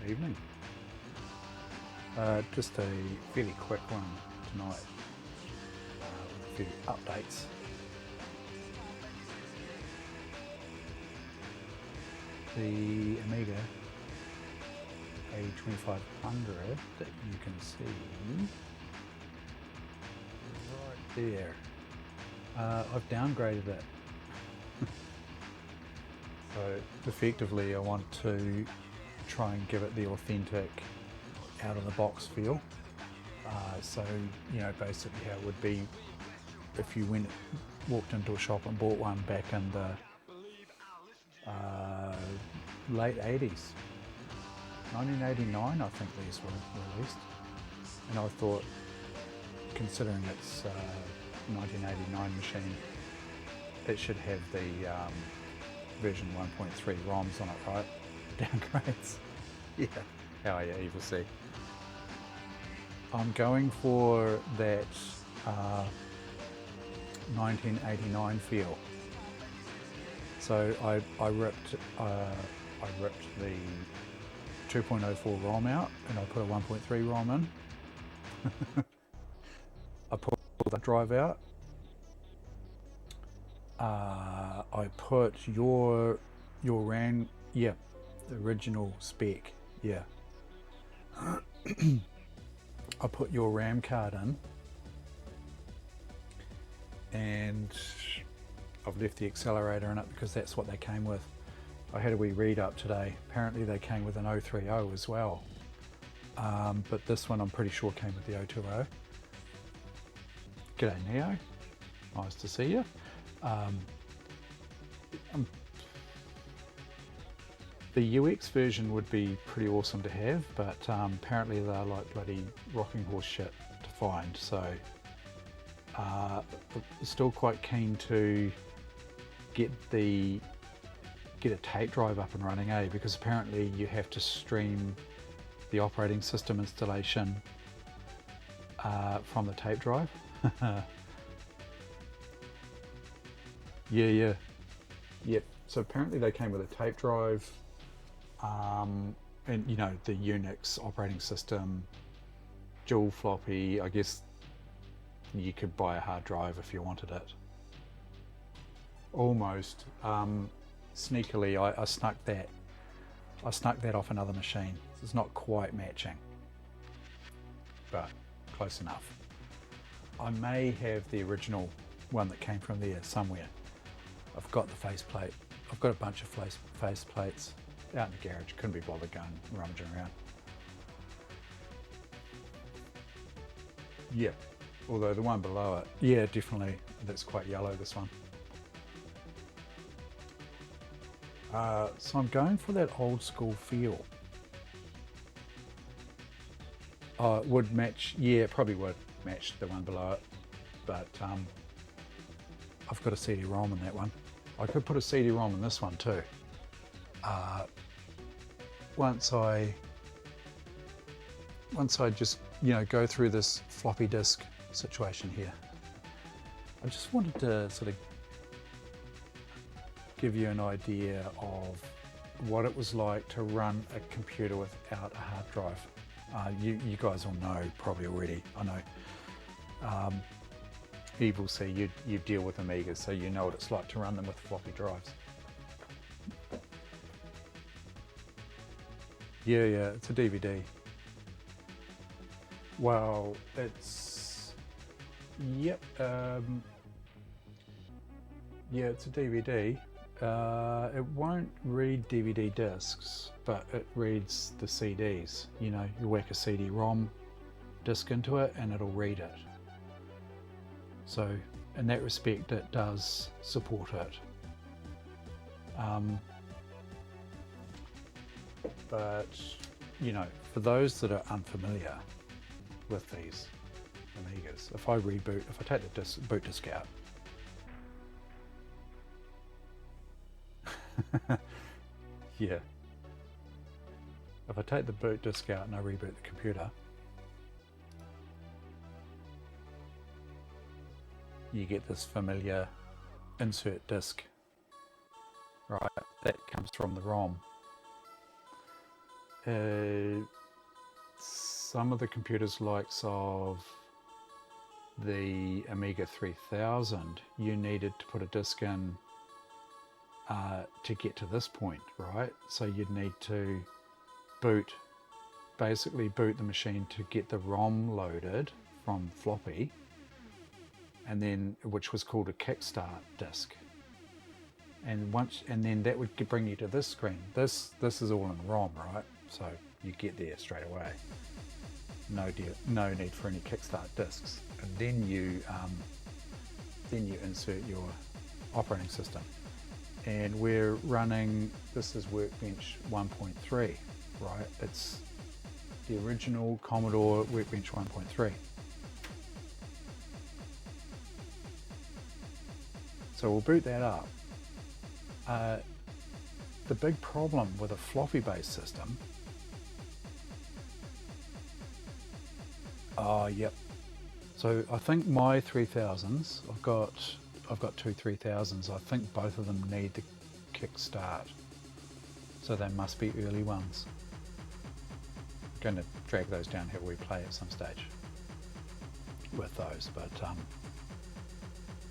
evening. Just a fairly quick one tonight with a few updates. The Amiga A2500 that you can see right there. I've downgraded it. So effectively I want to try and give it the authentic out of the box feel. So, you know, basically how it would be if you walked into a shop and bought one back in the late 80s. 1989 I think these were released, and I thought, considering it's 1989 machine, it should have the version 1.3 ROMs on it, right? Downgrades. Yeah, how are you, Evil C? I'm going for that 1989 feel. So I ripped the 2.04 ROM out and I put a 1.3 ROM in. I pulled the drive out. I put your RAM, yeah, the original spec, yeah. I put your RAM card in, and I've left the accelerator in it because that's what they came with. I had a wee read up today. Apparently they came with an 030 as well, but this one I'm pretty sure came with the 020. G'day Neo, nice to see you. The UX version would be pretty awesome to have, but apparently they're like bloody rocking horse shit to find, so still quite keen to get a tape drive up and running, because apparently you have to stream the operating system installation from the tape drive. Yeah. So apparently they came with a tape drive, and you know, the Unix operating system, dual floppy. I guess you could buy a hard drive if you wanted it. Almost. Sneakily, I snuck that. I snuck that off another machine. It's not quite matching, but close enough. I may have the original one that came from there somewhere. I've got the faceplate. I've got a bunch of faceplates out in the garage. Couldn't be bothered going rummaging around. Yeah, although the one below it, yeah, definitely, that's quite yellow, this one. So I'm going for that old school feel. It would match, yeah, it probably would match the one below it, but I've got a CD-ROM in that one. I could put a CD-ROM in this one too. Once I just, you know, go through this floppy disk situation here, I just wanted to sort of give you an idea of what it was like to run a computer without a hard drive. You guys all know probably already, I know. Evil C, you deal with Amigas, so you know what it's like to run them with floppy drives. Yeah, it's a DVD. Well, it's, yep, yeah, it's a DVD. It won't read DVD discs, but it reads the CDs. You know, you whack a CD-ROM disc into it and it'll read it. So in that respect, it does support it. But, you know, for those that are unfamiliar with these Amigas, if I take the boot disc out, yeah, if I take the boot disc out and I reboot the computer, you get this familiar insert disc, right, that comes from the ROM. Some of the computers likes of the Amiga 3000, you needed to put a disk in to get to this point, right? So you'd need to basically boot the machine to get the ROM loaded from floppy, and then which was called a kickstart disk. And then that would bring you to this screen. This is all in ROM, right? So you get there straight away. No need for any kickstart disks. And then you insert your operating system. And we're running, this is Workbench 1.3, right? It's the original Commodore Workbench 1.3. So we'll boot that up. The big problem with a floppy based system, yep. So I think my 3000s, I've got two 3000s. I think both of them need the kickstart, so they must be early ones. I'm going to drag those down, have a wee play at some stage with those, but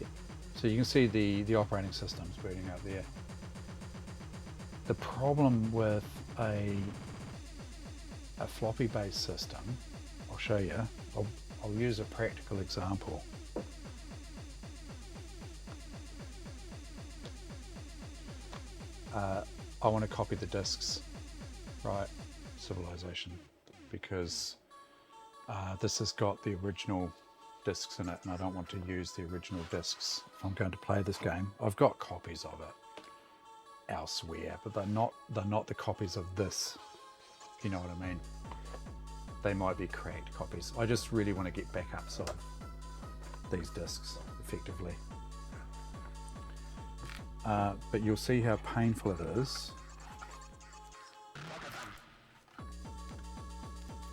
yeah. So you can see the operating system's booting up there. The problem with a floppy based system, I'll show you. I'll use a practical example. I want to copy the disks, right? Civilization, because this has got the original disks in it, and I don't want to use the original disks if I'm going to play this game. I've got copies of it elsewhere, but they're not the copies of this, if you know what I mean. They might be cracked copies. I just really want to get backups of these disks effectively. But you'll see how painful it is.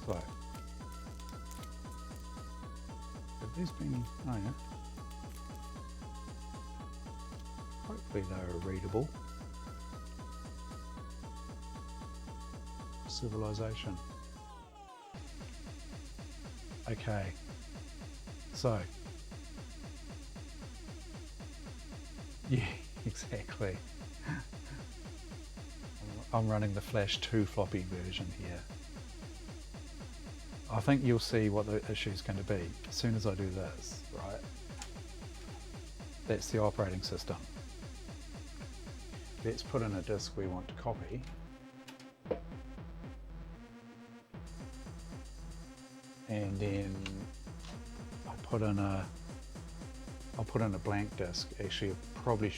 So, have these been, oh yeah. Hopefully they're readable. Civilization. Okay, so, yeah, exactly. I'm running the Flash 2 floppy version here. I think you'll see what the issue is going to be as soon as I do this, right? That's the operating system. Let's put in a disk we want to copy. And then I'll put in a blank disk. Actually, probably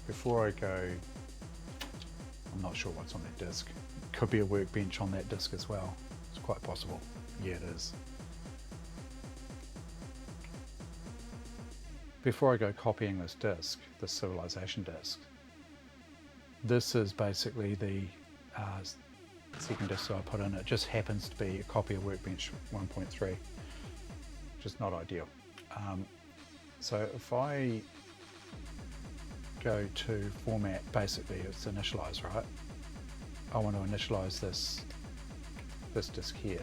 before I go, I'm not sure what's on that disk. It could be a Workbench on that disk as well. It's quite possible. Yeah, it is. Before I go copying this disk, this Civilization disk, this is basically the second disk I put in. It just happens to be a copy of Workbench 1.3, which is not ideal. So if I go to format, basically it's initialize, right? I want to initialize this disk here,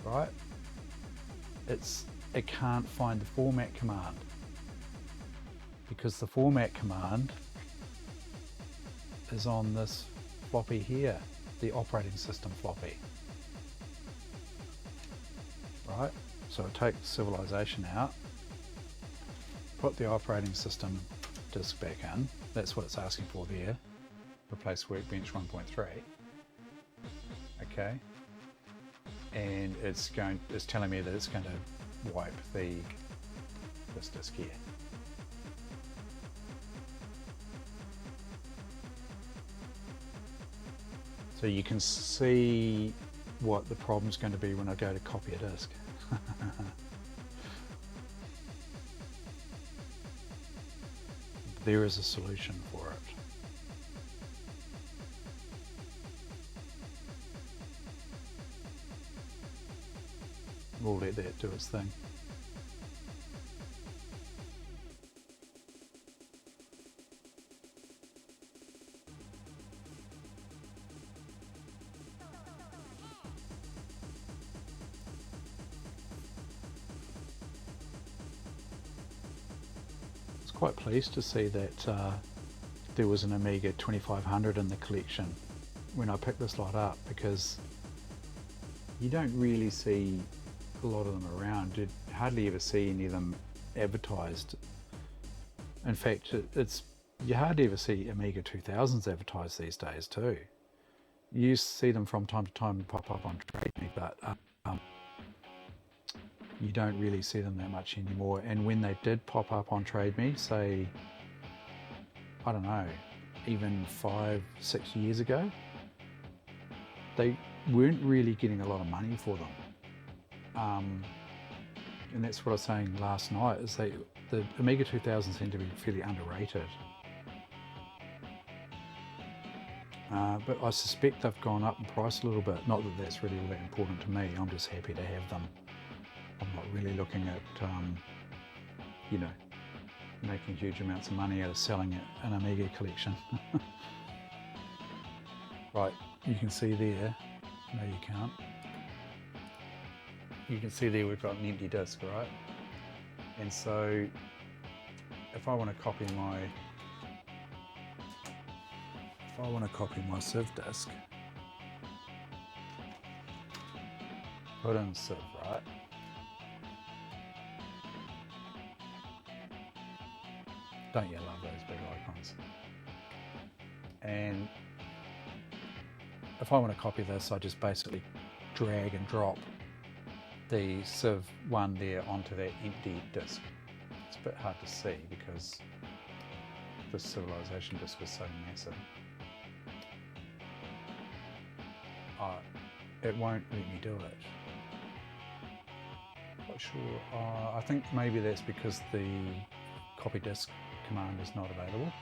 right? It can't find the format command, because the format command is on this floppy here, the operating system floppy, right? So I take Civilization out, put the operating system disk back in. That's what it's asking for there. Replace Workbench 1.3. Okay, and it's telling me that it's going to wipe this disk here. So you can see what the problem's going to be when I go to copy a disk. There is a solution for it. We'll let that do its thing. quite pleased to see that there was an Amiga 2500 in the collection when I picked this lot up, because you don't really see a lot of them around. You hardly ever see any of them advertised. In fact, you hardly ever see Amiga 2000s advertised these days too. You see them from time to time pop up on Trade Me, but you don't really see them that much anymore. And when they did pop up on Trade Me, say, I don't know, even 5-6 years ago, they weren't really getting a lot of money for them. And that's what I was saying last night, is the Amiga 2000 seem to be fairly underrated. But I suspect they've gone up in price a little bit. Not that that's really all that important to me. I'm just happy to have them. I'm not really looking at, you know, making huge amounts of money out of selling an Amiga collection. Right, you can see there. No, you can't. You can see there we've got an empty disk, right? And so if I want to copy my Civ disk, put in Civ, right? Don't you love those big icons? And if I want to copy this, I just basically drag and drop the Civ 1 there onto that empty disk. It's a bit hard to see because this Civilization disk is so massive. It won't let me do it. Not sure. I think maybe that's because the copy disk command is not available.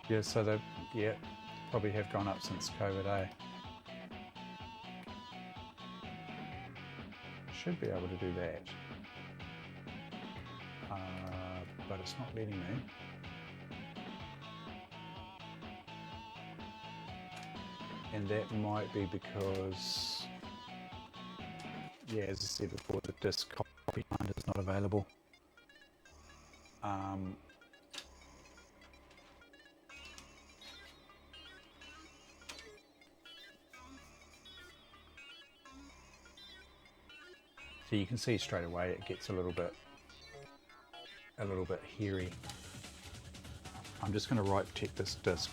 Yeah, so they probably have gone up since COVID, eh? Should be able to do that, but it's not letting me. And that might be because, yeah, as I said before, the disk copy command is not available. So you can see straight away it gets a little bit hairy. I'm just going to write protect this disk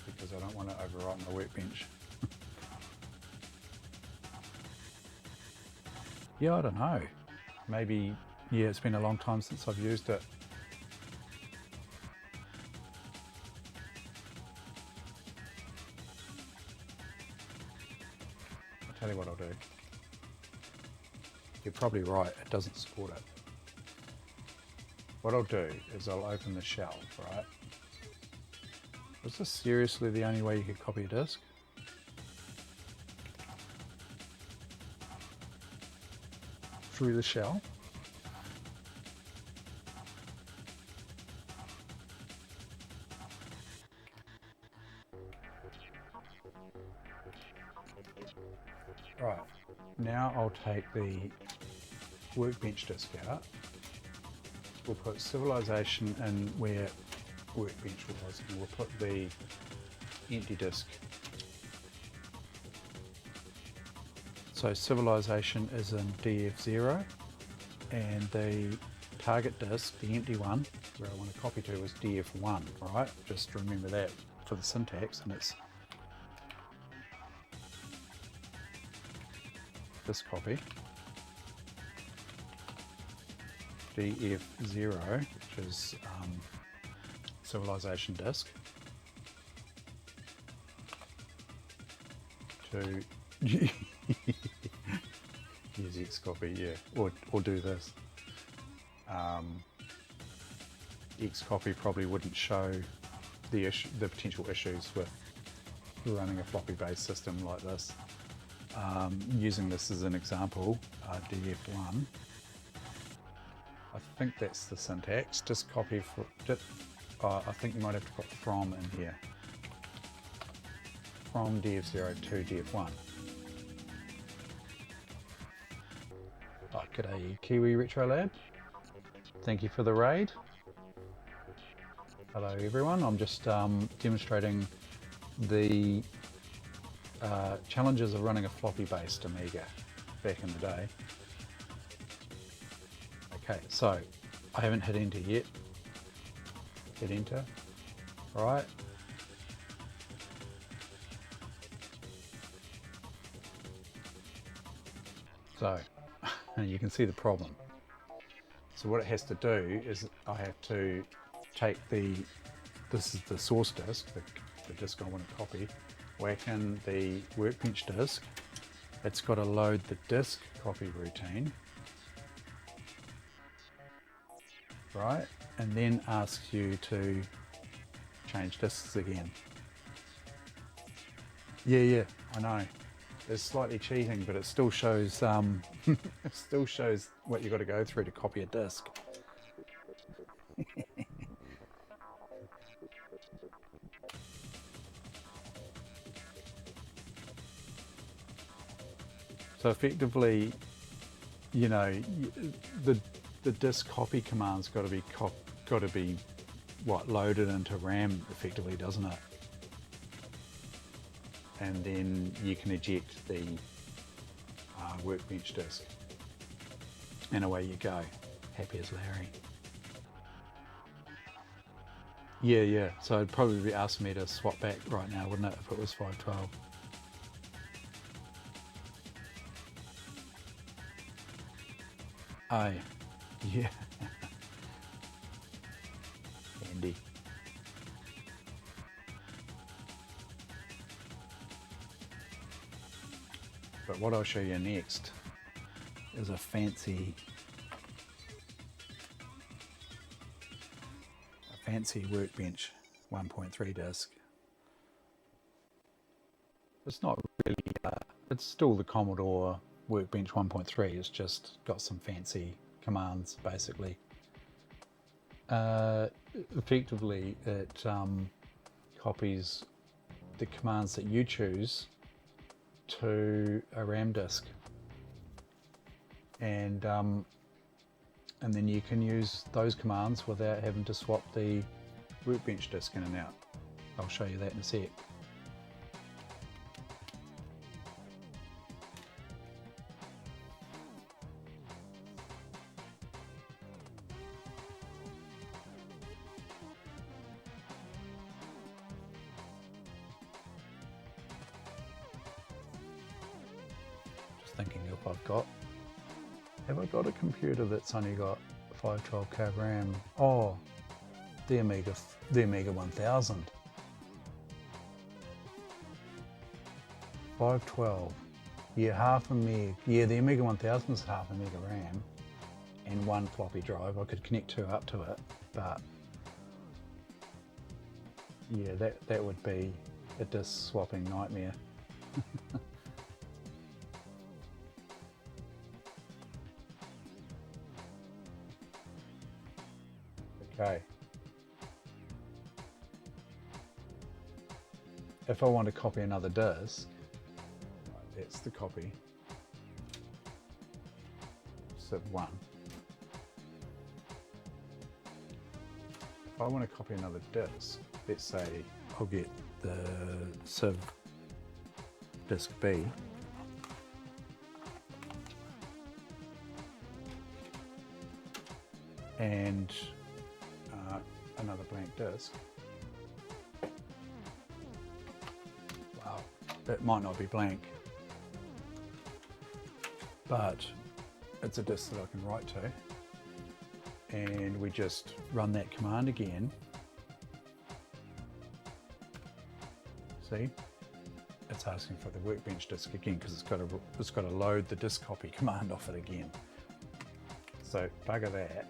because I don't want to overwrite my workbench. Yeah, I don't know. Maybe, yeah, it's been a long time since I've used it. I'll tell you what I'll do. You're probably right, it doesn't support it. What I'll do is I'll open the shell, right? Was this seriously the only way you could copy a disk? Through the shell? Right, now I'll take the workbench disk out. We'll put Civilization in where workbench was, and we'll put the empty disk. So Civilization is in DF0, and the target disk, the empty one, where I want to copy to, is DF1, right? Just remember that for the syntax, and it's this copy. DF0, which is Civilization disk, to use Xcopy, yeah, or do this. Xcopy probably wouldn't show the potential issues with running a floppy-based system like this. Using this as an example, DF1. I think that's the syntax. Just copy for. I think you might have to put from in here. From DF0 to DF1. Oh, g'day, Kiwi Retro Lab. Thank you for the raid. Hello everyone. I'm just demonstrating the challenges of running a floppy-based Amiga back in the day. Okay, so I haven't hit enter yet. Hit enter. All right. So you can see the problem. So what it has to do is I have to take this is the source disk, the disk I want to copy, whack in the workbench disk. It's got to load the disk copy routine, right? And then asks you to change disks again. Yeah, I know. It's slightly cheating, but it still shows it still shows what you've got to go through to copy a disk. So effectively, you know, the disk copy command's got to be what, loaded into RAM effectively, doesn't it? And then you can eject the workbench disk, and away you go, happy as Larry. Yeah. So it'd probably be asking me to swap back right now, wouldn't it, if it was 512? Oh, yeah. Handy. But what I'll show you next is a fancy workbench 1.3 disk. It's not really, it's still the Commodore Workbench 1.3, it's just got some fancy commands basically. Effectively it copies the commands that you choose to a RAM disk, and then you can use those commands without having to swap the workbench disk in and out. I'll show you that in a sec. Thinking if have I got a computer that's only got 512K RAM? Oh, the Amiga 1000. 512. Yeah, half a meg. Yeah, the Amiga 1000 is half a mega RAM and one floppy drive. I could connect two up to it, but yeah, that would be a disk swapping nightmare. Okay. If I want to copy another disk, that's the copy. Civ 1. If I want to copy another disk, let's say I'll get the Civ disk B. And another blank disk. Wow, it might not be blank, but it's a disk that I can write to, and we just run that command again. See, it's asking for the workbench disk again because it's got to load the disk copy command off it again. So bugger that.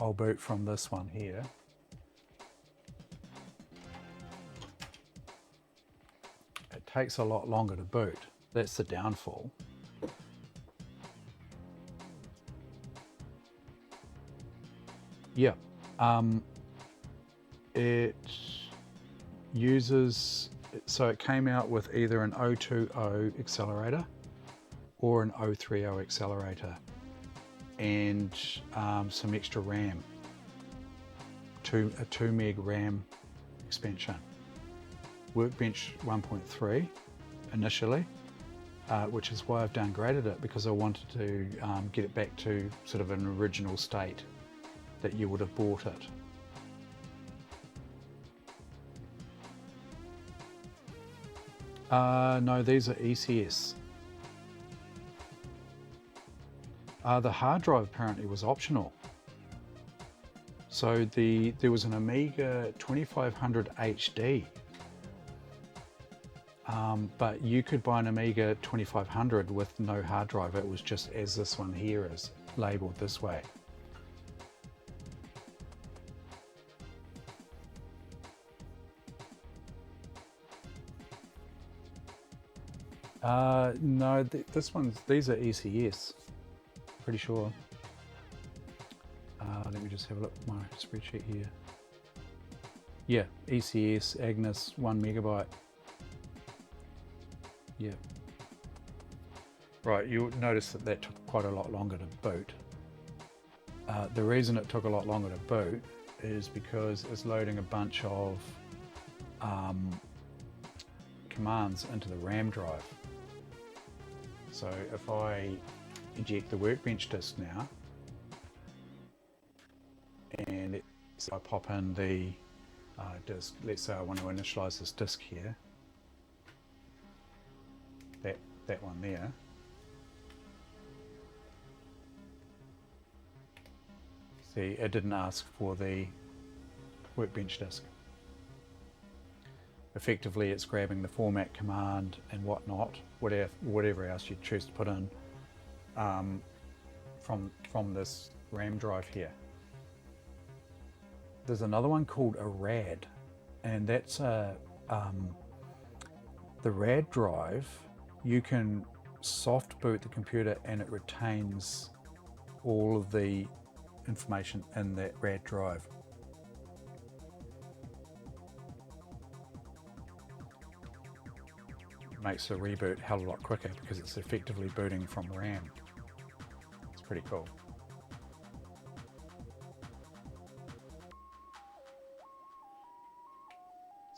I'll boot from this one here. It takes a lot longer to boot. That's the downfall. Yeah, it uses, so it came out with either an 020 accelerator or an 030 accelerator and some extra RAM, a 2 meg RAM expansion. Workbench 1.3 initially, which is why I've downgraded it, because I wanted to get it back to sort of an original state that you would have bought it. No, these are ECS. The hard drive apparently was optional. So there was an Amiga 2500 HD, but you could buy an Amiga 2500 with no hard drive. It was just as this one here is labeled this way. No, these are ECS, pretty sure. Let me just have a look at my spreadsheet here. Yeah, ECS, Agnes, 1 megabyte. Yeah. Right, you'll notice that that took quite a lot longer to boot. The reason it took a lot longer to boot is because it's loading a bunch of commands into the RAM drive. So if I eject the Workbench disk now, and I pop in the disk, let's say I want to initialize this disk here, that one there. See, it didn't ask for the Workbench disk. Effectively, it's grabbing the format command and whatnot, whatever else you choose to put in from this RAM drive here. There's another one called a RAD, and that's the RAD drive. You can soft boot the computer and it retains all of the information in that RAD drive. Makes the reboot hell of a lot quicker because it's effectively booting from RAM. It's pretty cool.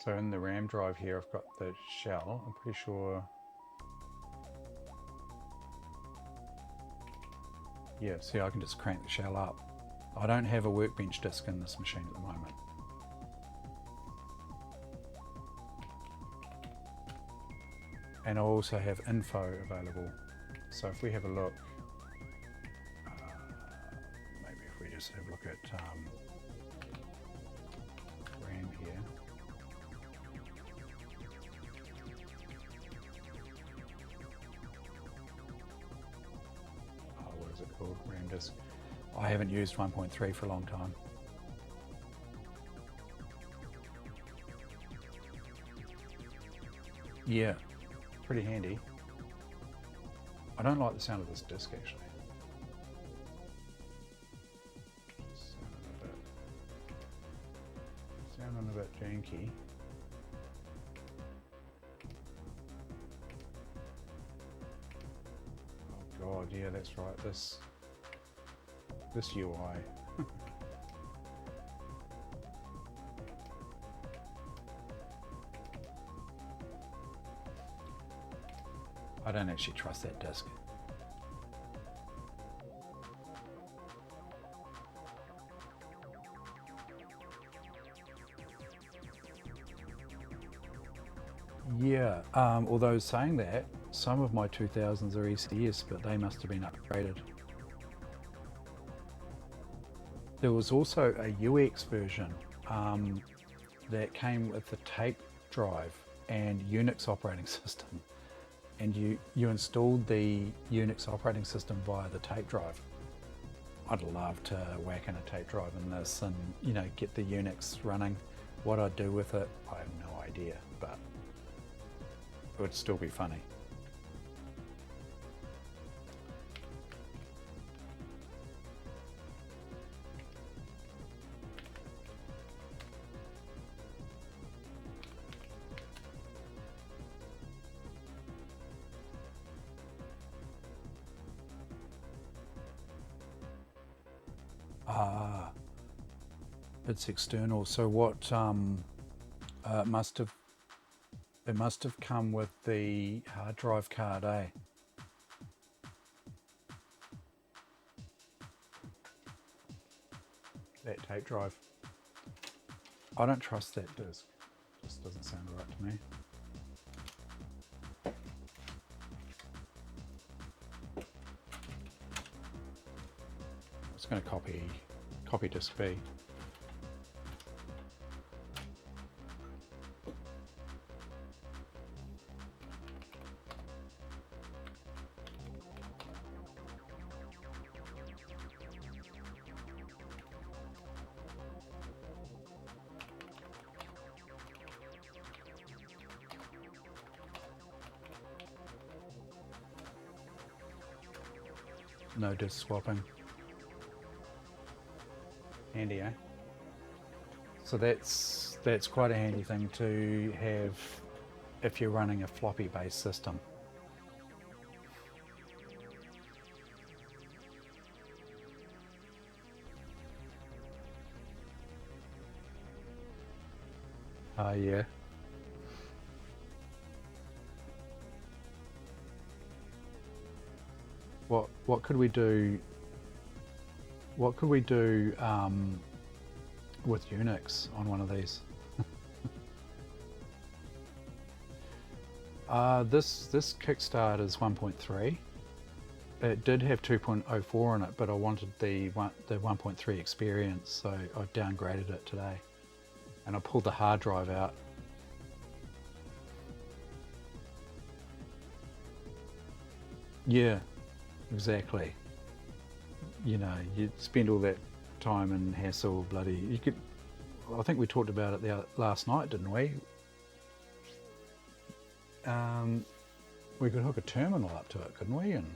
So in the RAM drive here, I've got the shell. I'm pretty sure. Yeah, see, I can just crank the shell up. I don't have a Workbench disk in this machine at the moment. And I also have info available. So if we have a look, maybe if we just have a look at RAM here. Oh, what is it called? RAM disk. I haven't used 1.3 for a long time. Yeah. Pretty handy. I don't like the sound of this disc actually. Sounding a bit janky. Oh god, yeah, that's right. This UI. I don't actually trust that disk. Yeah, although saying that, some of my 2000s are ECS, but they must have been upgraded. There was also a UX version that came with the tape drive and Unix operating system. And you installed the Unix operating system via the tape drive. I'd love to whack in a tape drive in this and, you know, get the Unix running. What I'd do with it, I have no idea, but it would still be funny. Ah, it's external. So what? It must have come with the hard drive card, eh? That tape drive. I don't trust that disc. Just doesn't sound right to me. I'm just going to copy disk B. No disk swapping. Handy, eh? So that's quite a handy thing to have if you're running a floppy based system. Yeah. What could we do? What could we do with Unix on one of these? This kickstart is 1.3. It did have 2.04 on it, but I wanted the 1.3 experience, so I downgraded it today, and I pulled the hard drive out. Yeah, exactly. You know, you spend all that time and hassle, bloody. You could. I think we talked about it last night, didn't we? We could hook a terminal up to it, couldn't we, and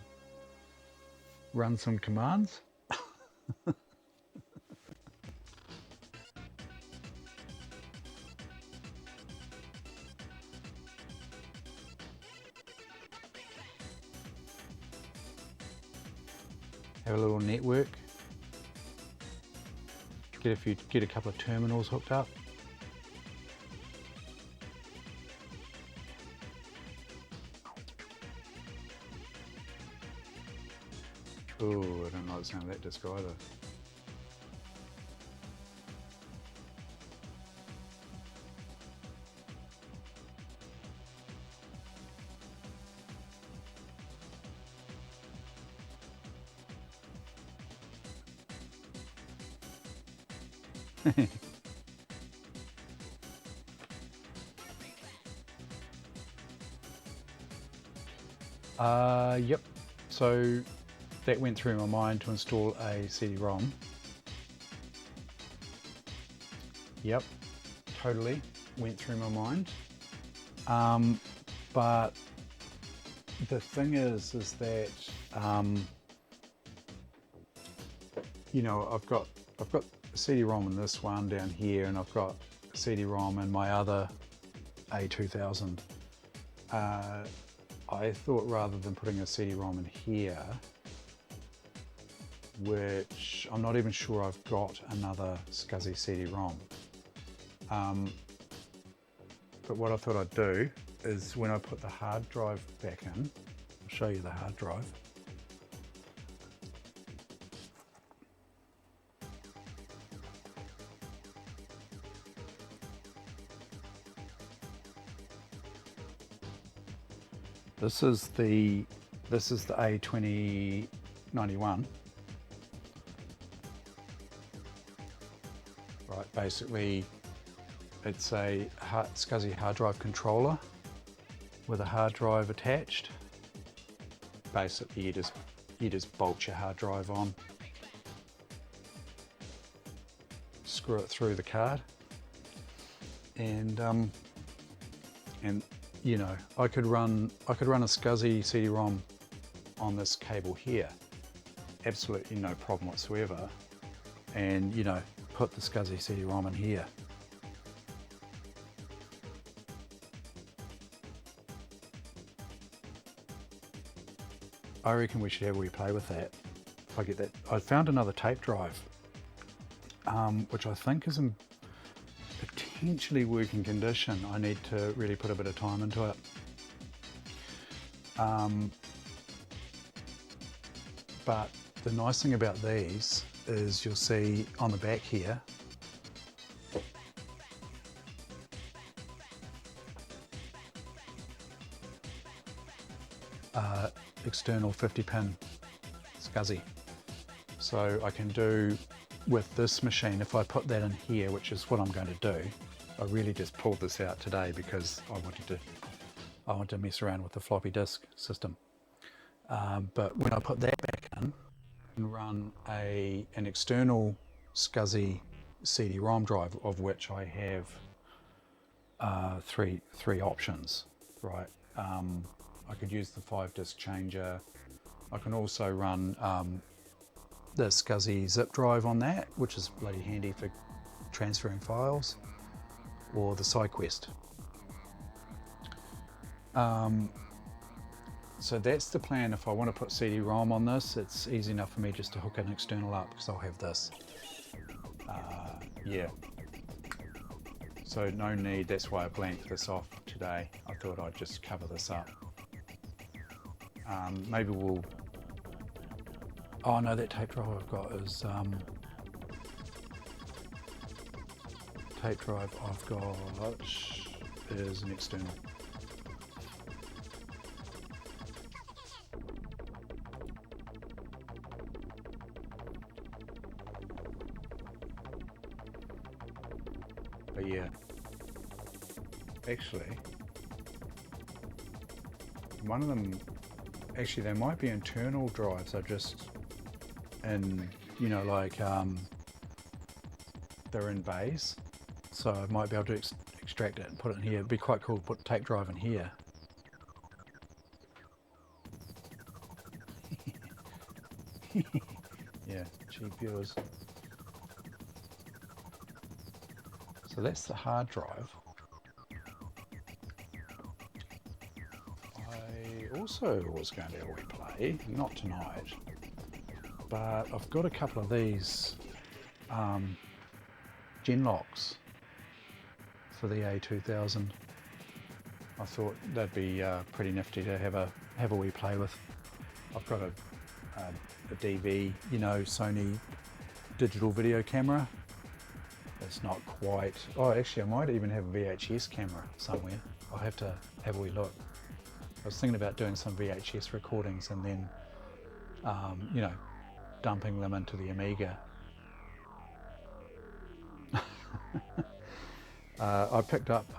run some commands. Have a little network. Get a couple of terminals hooked up. Oh, I don't like the sound of that disc either. Yep. So that went through my mind to install a CD-ROM. Yep, totally went through my mind. But the thing is that you know, I've got a CD-ROM in this one down here, and I've got a CD-ROM in my other A2500. I thought rather than putting a CD-ROM in here, which I'm not even sure I've got another SCSI CD-ROM. But what I thought I'd do is when I put the hard drive back in, I'll show you the hard drive. This is the A2500. Right, basically it's a SCSI hard drive controller with a hard drive attached. Basically you just bolt your hard drive on through it through the card, and you know, I could run a SCSI CD-ROM on this cable here, absolutely no problem whatsoever, and you know, put the SCSI CD-ROM in here. I reckon we should have a wee play with that if I get that. I found another tape drive, which I think is in potentially working condition. I need to really put a bit of time into it. But the nice thing about these is you'll see on the back here, external 50-pin SCSI. So I can do with this machine, if I put that in here, which is what I'm going to do. I really just pulled this out today because I wanted to mess around with the floppy disk system. But when I put that back in and run an external SCSI CD-ROM drive, of which I have three options, right? I could use the 5-disc changer. I can also run the SCSI zip drive on that, which is bloody handy for transferring files, or the SideQuest. So that's the plan. If I want to put CD-ROM on this, it's easy enough for me just to hook an external up, because I'll have this. Yeah. So no need, that's why I blanked this off today. I thought I'd just cover this up. Maybe we'll... Oh no, that tape drive I've got is... tape drive I've got is an external. But yeah, actually, one of them, actually there might be internal drives are just in, you know, like they're in bays, so I might be able to extract it and put it in here. It'd be quite cool to put the tape drive in here. Yeah, cheap viewers. So that's the hard drive. I also was going to have a wee play, not tonight, but I've got a couple of these gen locks for the A2500. I thought that'd be pretty nifty to have a wee play with. I've got a DV, you know, Sony digital video camera. It's not quite, oh actually I might even have a VHS camera somewhere. I'll have to have a wee look. I was thinking about doing some VHS recordings and then, you know, dumping them into the Amiga. I picked up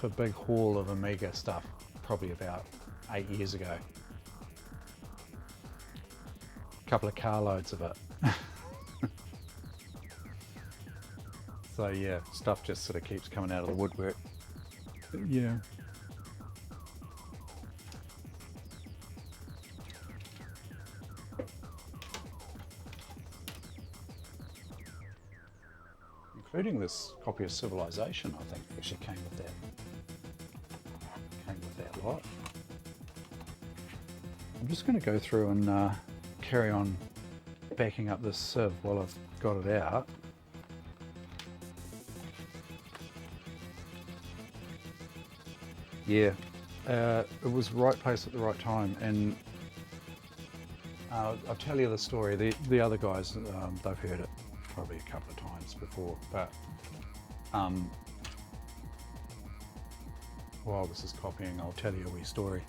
a big haul of Amiga stuff probably about 8 years ago. A couple of carloads of it. So yeah, stuff just sort of keeps coming out of the woodwork. Yeah. Including this copy of Civilization, I think actually came with that lot. I'm just going to go through and carry on backing up this sieve while I've got it out. Yeah, it was the right place at the right time, and I'll tell you the story. The other guys, they've heard it probably a couple of times before, but while this is copying, I'll tell you a wee story.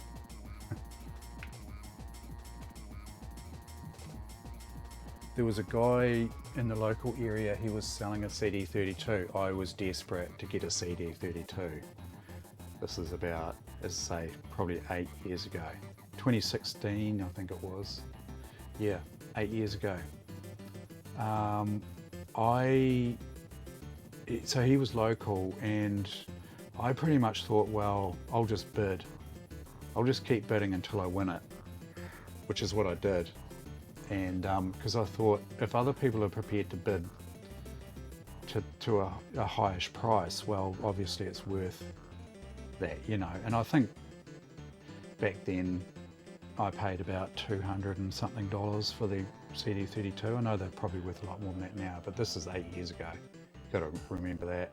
There was a guy in the local area, he was selling a CD32. I was desperate to get a CD32. This is about, as I say, probably 8 years ago. 2016, I think it was. Yeah, 8 years ago. so he was local, and I pretty much thought, well, I'll just bid. I'll just keep bidding until I win it, which is what I did. And because I thought, if other people are prepared to bid to a highish price, well, obviously it's worth that, you know. And I think back then I paid about $200 and something for the CD32. I know they're probably worth a lot more than that now, but this is 8 years ago. Got to remember that.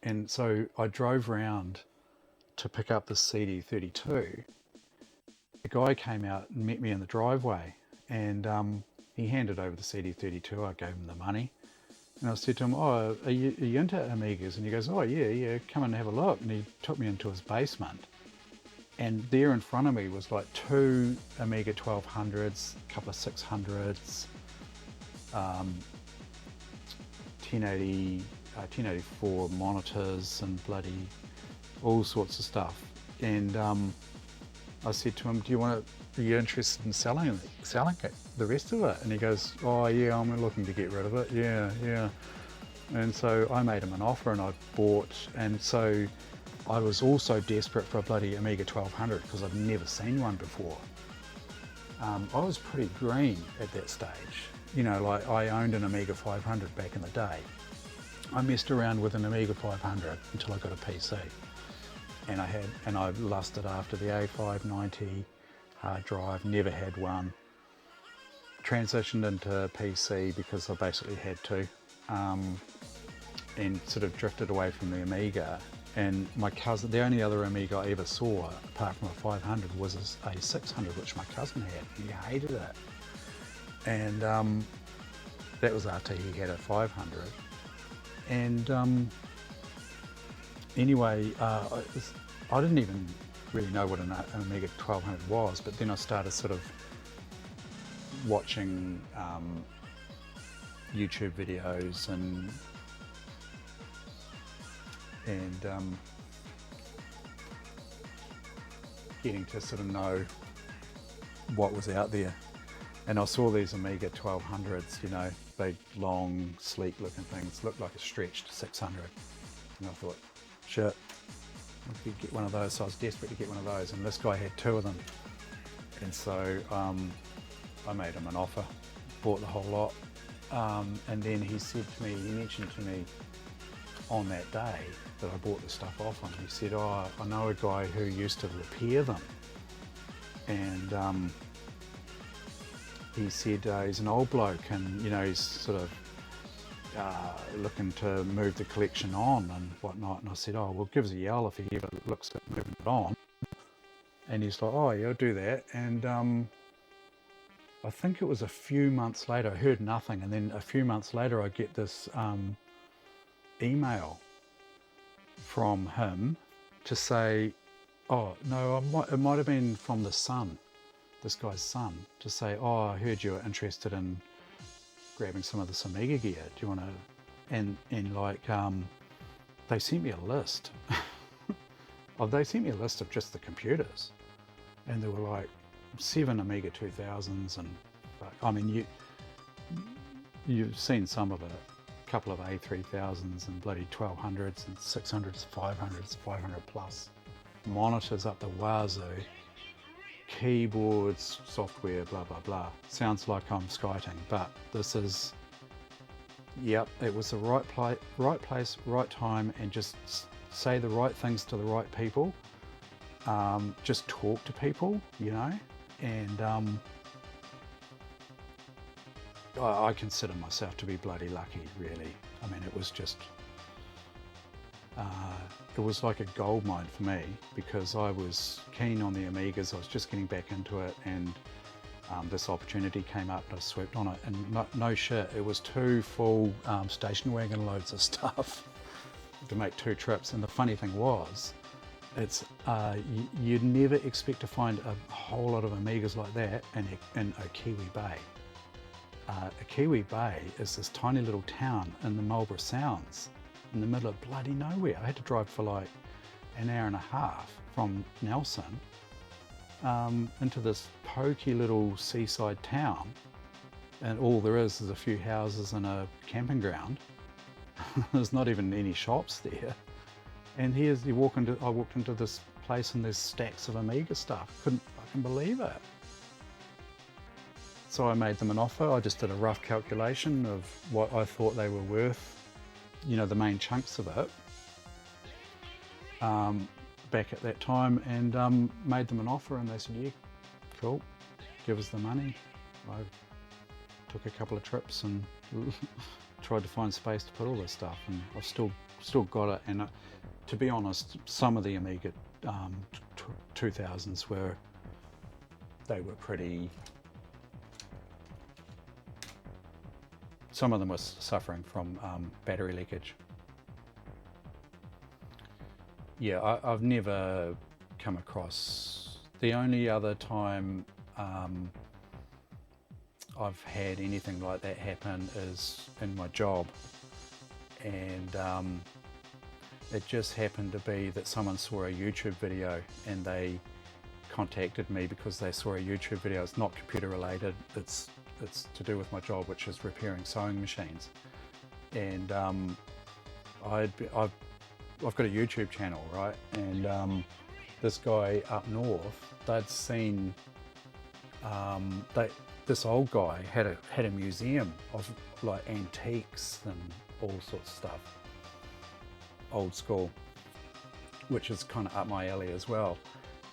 And so I drove around to pick up the CD32. The guy came out and met me in the driveway, and he handed over the CD32. I gave him the money, and I said to him, "Oh, are you into Amigas?" And he goes, "Oh yeah, come and have a look." And he took me into his basement, and there in front of me was like 2 Amiga 1200s, a couple of 600s, 1084 monitors, and bloody all sorts of stuff. And I said to him, are you interested in selling it, the rest of it? And he goes, "Oh yeah, I'm looking to get rid of it, yeah. And so I made him an offer, and I bought. And so I was also desperate for a bloody Amiga 1200 because I've never seen one before. I was pretty green at that stage. You know, like I owned an Amiga 500 back in the day. I messed around with an Amiga 500 until I got a PC. And I lusted after the A590 hard drive, never had one. Transitioned into PC because I basically had to, and sort of drifted away from the Amiga. And my cousin, the only other Amiga I ever saw, apart from a 500, was a 600, which my cousin had. He hated it. And that was after he had a 500. And anyway, I didn't even really know what an Amiga 1200 was, but then I started sort of watching YouTube videos and getting to sort of know what was out there. And I saw these Amiga 1200s, you know, big, long, sleek looking things, looked like a stretched 600. And I thought, shit, I could get one of those. So I was desperate to get one of those, and this guy had 2 of them. And so I made him an offer, bought the whole lot. And then he mentioned to me on that day that I bought the stuff off him. He said, "Oh, I know a guy who used to repair them." And he said he's an old bloke, and you know, he's sort of looking to move the collection on and whatnot. And I said, "Oh, well, give us a yell if he ever looks at moving it on." And he's like, "Oh yeah, I'll do that." And I think it was a few months later, I heard nothing, and then a few months later I get this email from him to say, oh no, it might have been from the son, this guy's son, to say, "Oh, I heard you were interested in grabbing some of this Amiga gear. Do you want to?" And like they sent me a list. They sent me a list of just the computers, and there were like 7 Amiga 2000s, and I mean, you've seen some of it. A couple of A3000s and bloody 1200s and 600s, 500s, 500 plus. Monitors up the wazoo. Keyboards, software, blah, blah, blah. Sounds like I'm skiting, but this is, yep, it was the right place, right time, and just say the right things to the right people. Just talk to people, you know, and I consider myself to be bloody lucky, really. I mean, it was just, it was like a gold mine for me, because I was keen on the Amigas. I was just getting back into it, and this opportunity came up and I swooped on it. And no shit, it was 2 full station wagon loads of stuff to make 2 trips. And the funny thing was, it's you'd never expect to find a whole lot of Amigas like that in Kiwi Bay. Kiwi Bay is this tiny little town in the Marlborough Sounds, in the middle of bloody nowhere. I had to drive for like an hour and a half from Nelson into this pokey little seaside town, and all there is a few houses and a camping ground. There's not even any shops there. And I walked into this place and there's stacks of Amiga stuff. Couldn't fucking believe it. So I made them an offer. I just did a rough calculation of what I thought they were worth, you know, the main chunks of it, back at that time, and made them an offer, and they said, yeah, cool, give us the money. I took a couple of trips and tried to find space to put all this stuff, and I've still got it. And to be honest, some of the Amiga 2000s were pretty. Some of them were suffering from battery leakage. Yeah, I've never come across. The only other time I've had anything like that happen is in my job, and it just happened to be that someone saw a YouTube video and they contacted me because they saw a YouTube video. It's not computer related, it's to do with my job, which is repairing sewing machines. And I've got a YouTube channel, right? And this guy up north, they'd seen this old guy had a museum of like antiques and all sorts of stuff, old school, which is kind of up my alley as well.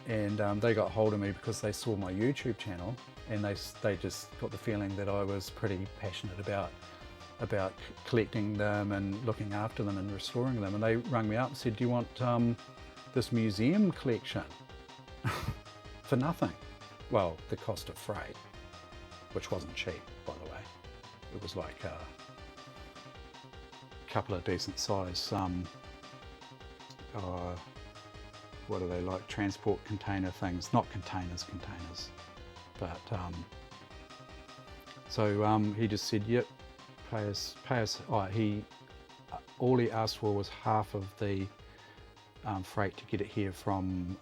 And they got hold of me because they saw my YouTube channel, and they just got the feeling that I was pretty passionate about collecting them and looking after them and restoring them. And they rang me up and said, do you want this museum collection? For nothing. Well, the cost of freight, which wasn't cheap, by the way. It was like a couple of decent size, what are they, like transport container things, not containers, but so he just said, yep, pay us. All he asked for was half of the freight to get it here from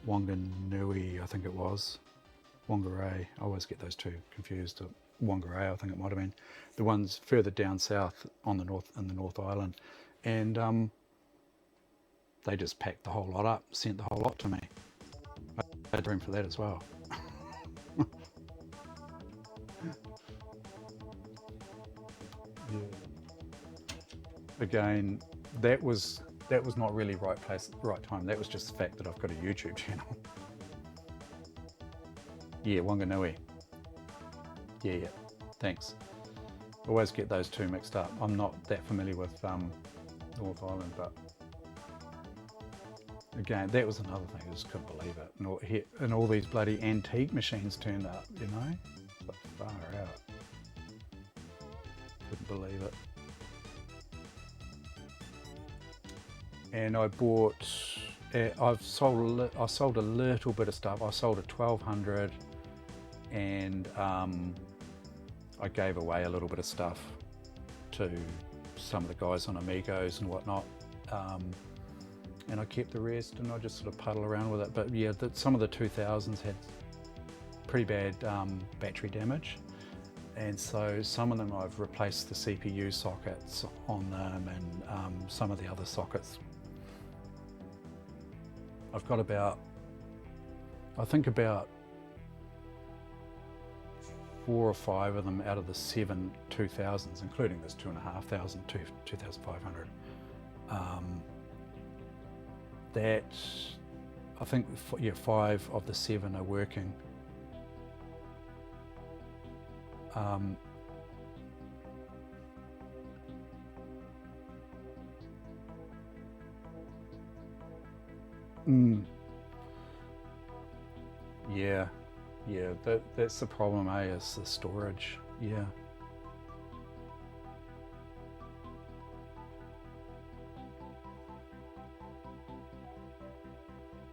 Wanganui, I think it was, Whangarei. I always get those two confused. Whangarei, I think it might have been, the ones further down south on the North Island, and they just packed the whole lot up, sent the whole lot to me. I had room for that as well. Yeah. Again, that was not really right place, right time. That was just the fact that I've got a YouTube channel. Yeah, Wanganui. Yeah, thanks. Always get those two mixed up. I'm not that familiar with North Island, but again, that was another thing. I just couldn't believe it. And all these bloody antique machines turned up, you know? But far out. Couldn't believe it. And I bought, I sold a little bit of stuff. I sold a 1200, and I gave away a little bit of stuff to some of the guys on AMIGAugust and whatnot. And I kept the rest, and I just sort of puddle around with it. But yeah, some of the 2000s had pretty bad battery damage, and so some of them I've replaced the CPU sockets on them, and some of the other sockets. I've got about, I think about 4 or 5 of them out of the 7 2000s, including this 2500, 2500. That, I think, yeah, 5 of the 7 are working. Yeah, that's the problem, is the storage. Yeah.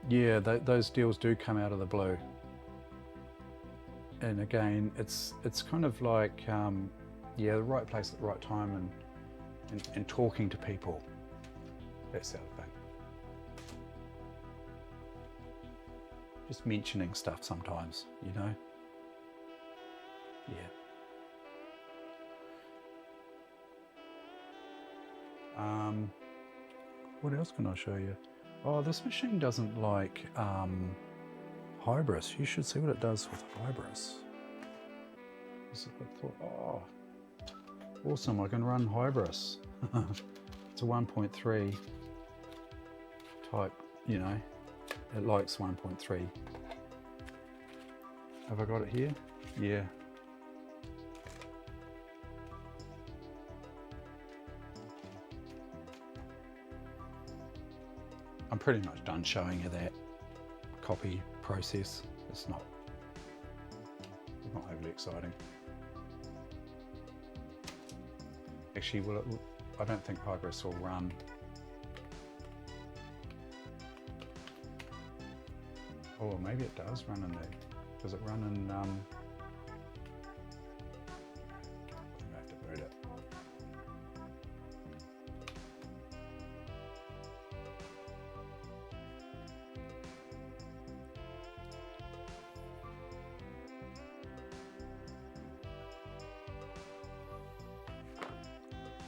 Yeah, those deals do come out of the blue. And again, it's kind of like, yeah, the right place at the right time, and talking to people. That's the other thing. Just mentioning stuff sometimes, you know? Yeah. What else can I show you? Oh, this machine doesn't like Hybris. You should see what it does with Hybris. Oh, awesome, I can run Hybris. It's a 1.3 type, you know, it likes 1.3. Have I got it here? Yeah. I'm pretty much done showing you that copy process. It's not overly exciting. Actually, I don't think Hybris will run. Oh, maybe it does run in there. Does it run in, I think I have to boot it.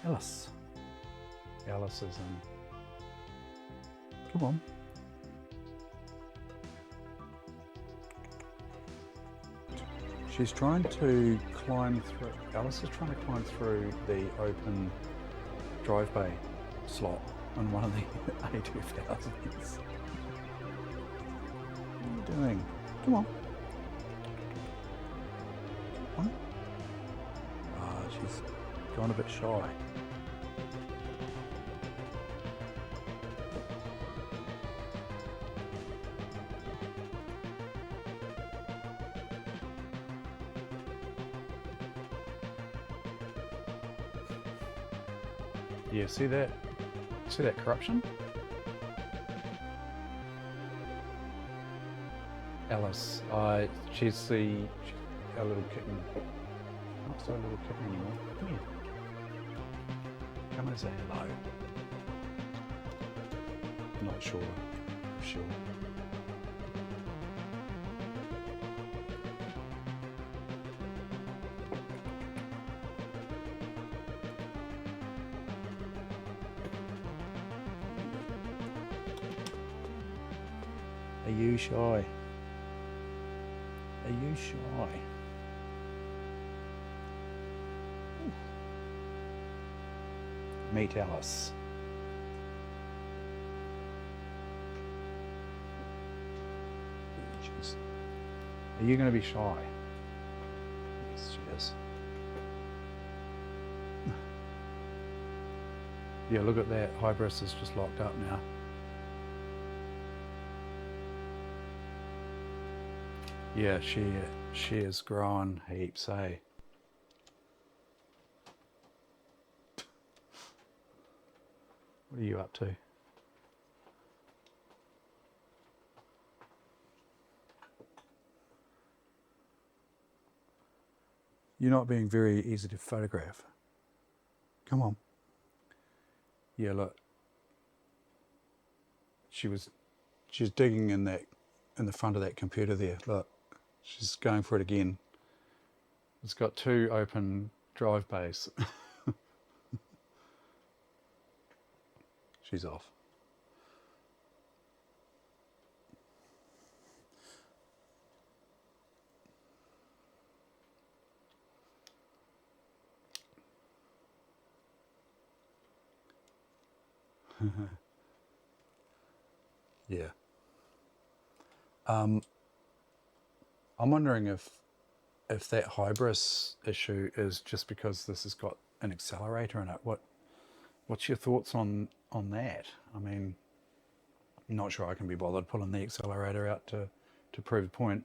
Alice. Alice is in. Come on. She's trying to climb through. Alice is trying to climb through the open drive bay slot on one of the A2500s. What are you doing? Come on. Come on. Ah, she's gone a bit shy. Yeah, see that? See that corruption? Alice, she's our little kitten. Not so little kitten anymore. Come here. Come and say hello. Not sure. Sure. Are you shy? Are you shy? Ooh. Meet Alice. Jeez. Are you going to be shy? Yes, she is. Yeah, look at that. Hybris is just locked up now. Yeah, she is growing heaps, eh? What are you up to? You're not being very easy to photograph. Come on. Yeah, look. She's digging in the front of that computer there. Look. She's going for it again. It's got two open drive bays. She's off. Yeah. I'm wondering if that Hybris issue is just because this has got an accelerator in it. What's your thoughts on that? I mean, I'm not sure I can be bothered pulling the accelerator out to prove a point.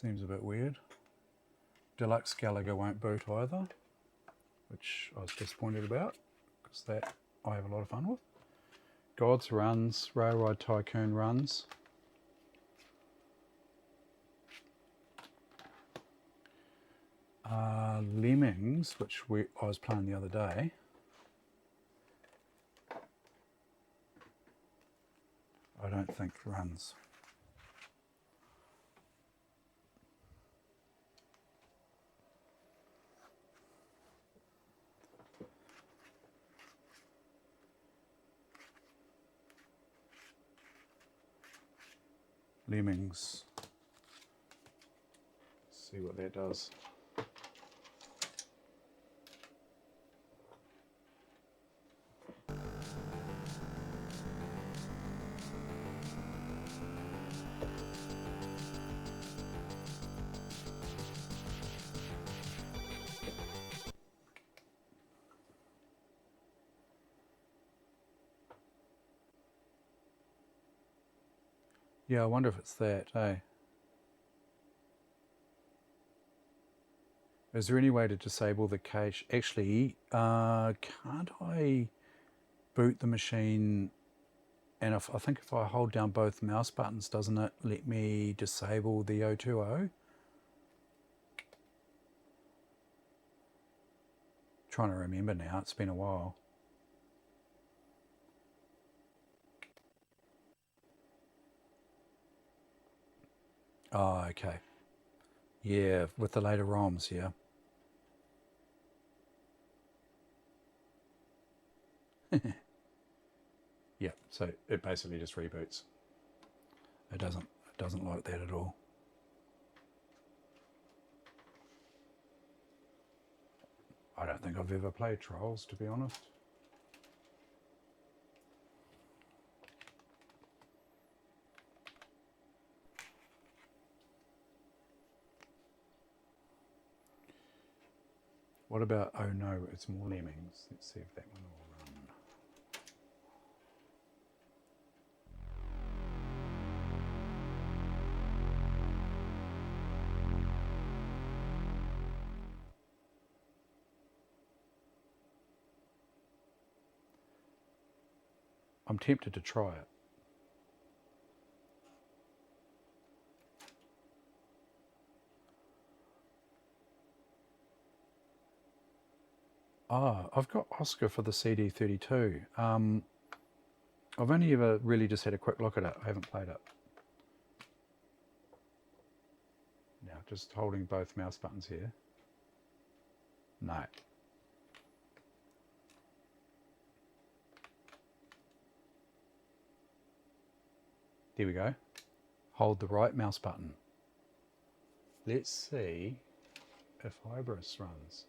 Seems a bit weird. Deluxe Gallagher won't boot either, which I was disappointed about, because that I have a lot of fun with. Gods runs, Railroad Tycoon runs. Lemmings, which I was playing the other day. I don't think runs. Lemmings. See what that does. Yeah, I wonder if it's that, eh? Is there any way to disable the cache? Actually, can't I boot the machine? And I think if I hold down both mouse buttons, doesn't it let me disable the O20? Trying to remember now, it's been a while. Oh, okay. Yeah, with the later ROMs, yeah. Yeah, so it basically just reboots. It doesn't like that at all. I don't think I've ever played Trolls, to be honest. What about, oh no, it's more Lemmings. Let's see if that one will run. I'm tempted to try it. Ah, I've got Oscar for the CD32. I've only ever really just had a quick look at it. I haven't played it. Now, just holding both mouse buttons here. No. There we go. Hold the right mouse button. Let's see if Hybris runs.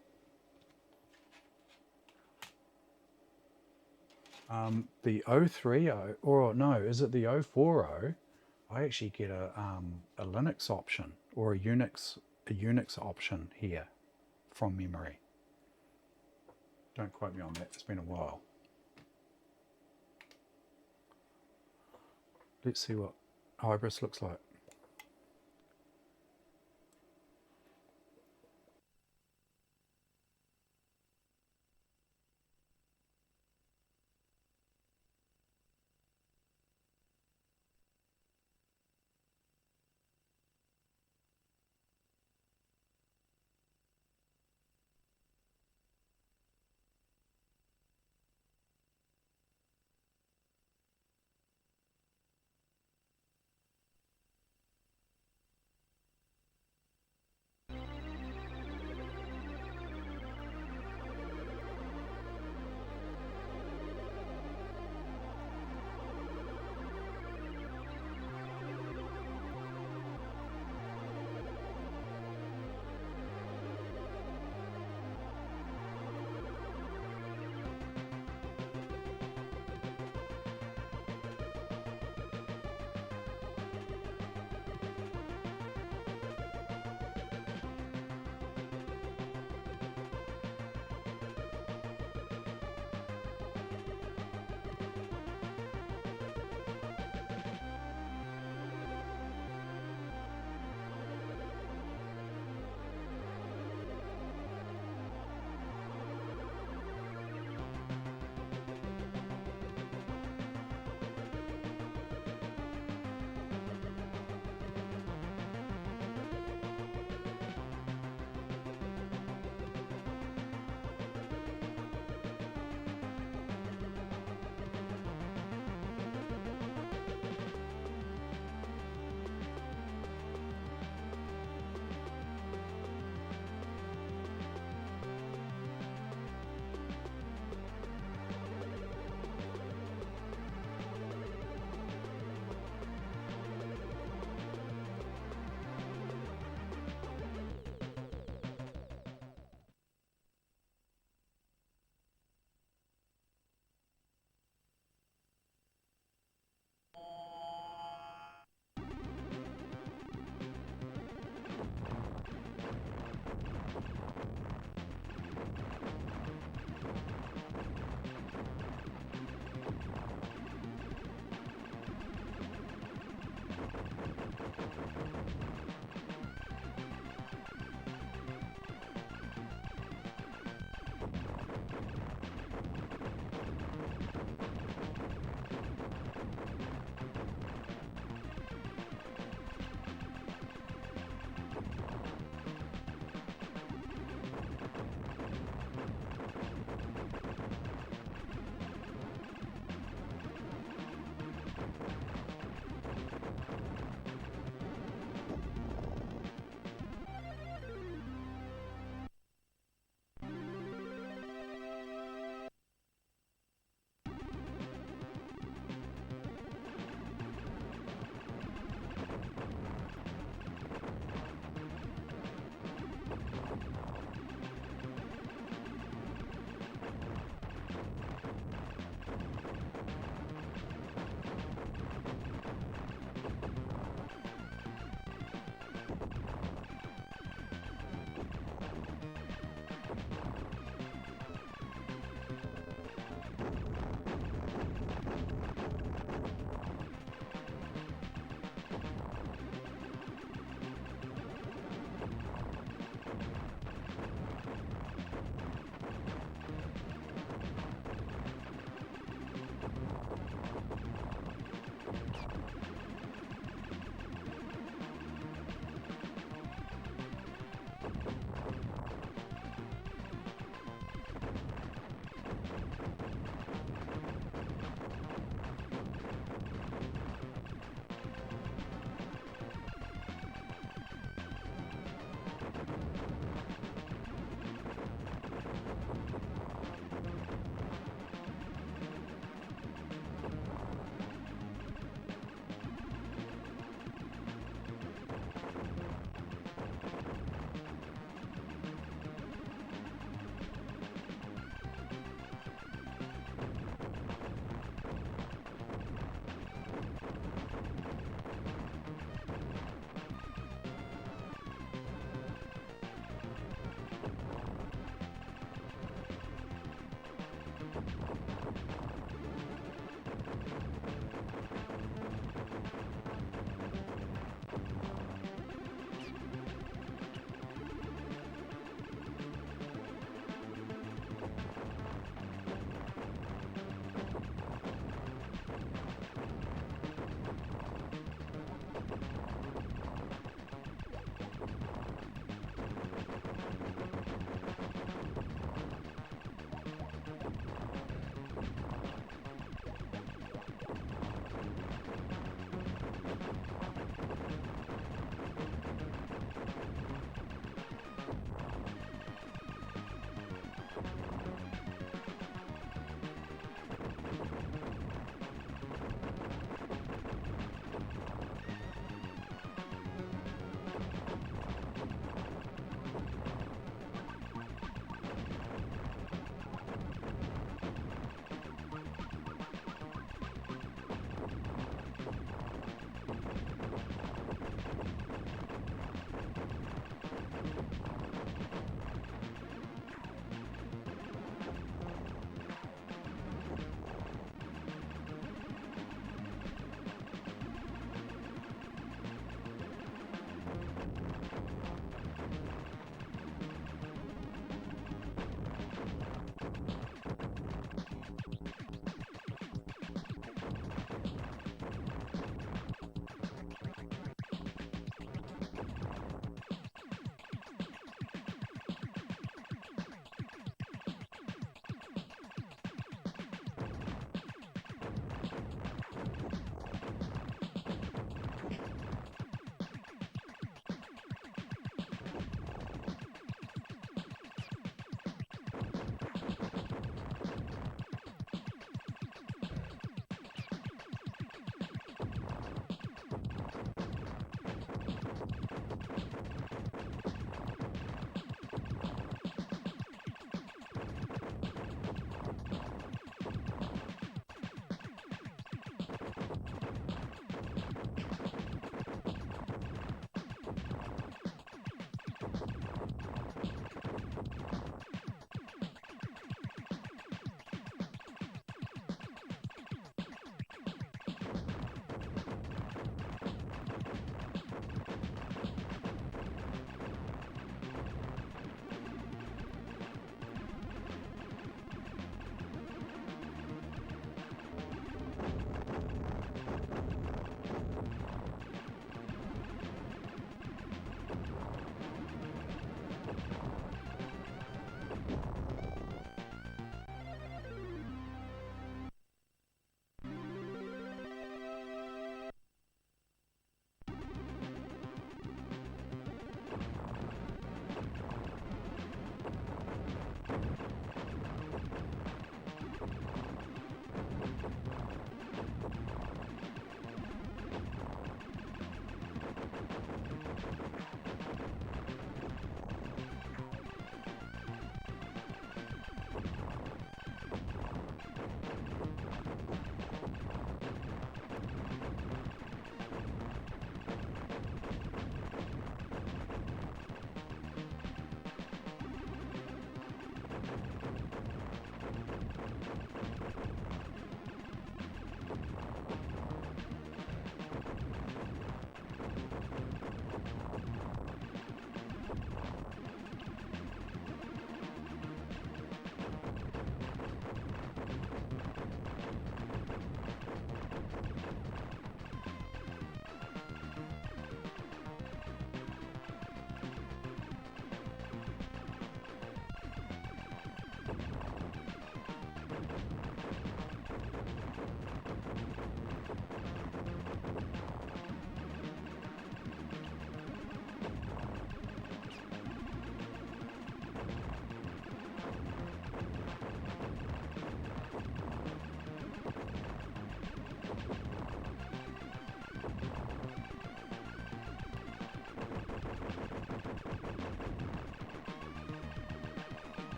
The 030, or no, is it the 040? I actually get a Linux option or a Unix option here from memory. Don't quote me on that, it's been a while. Let's see what Hybris looks like.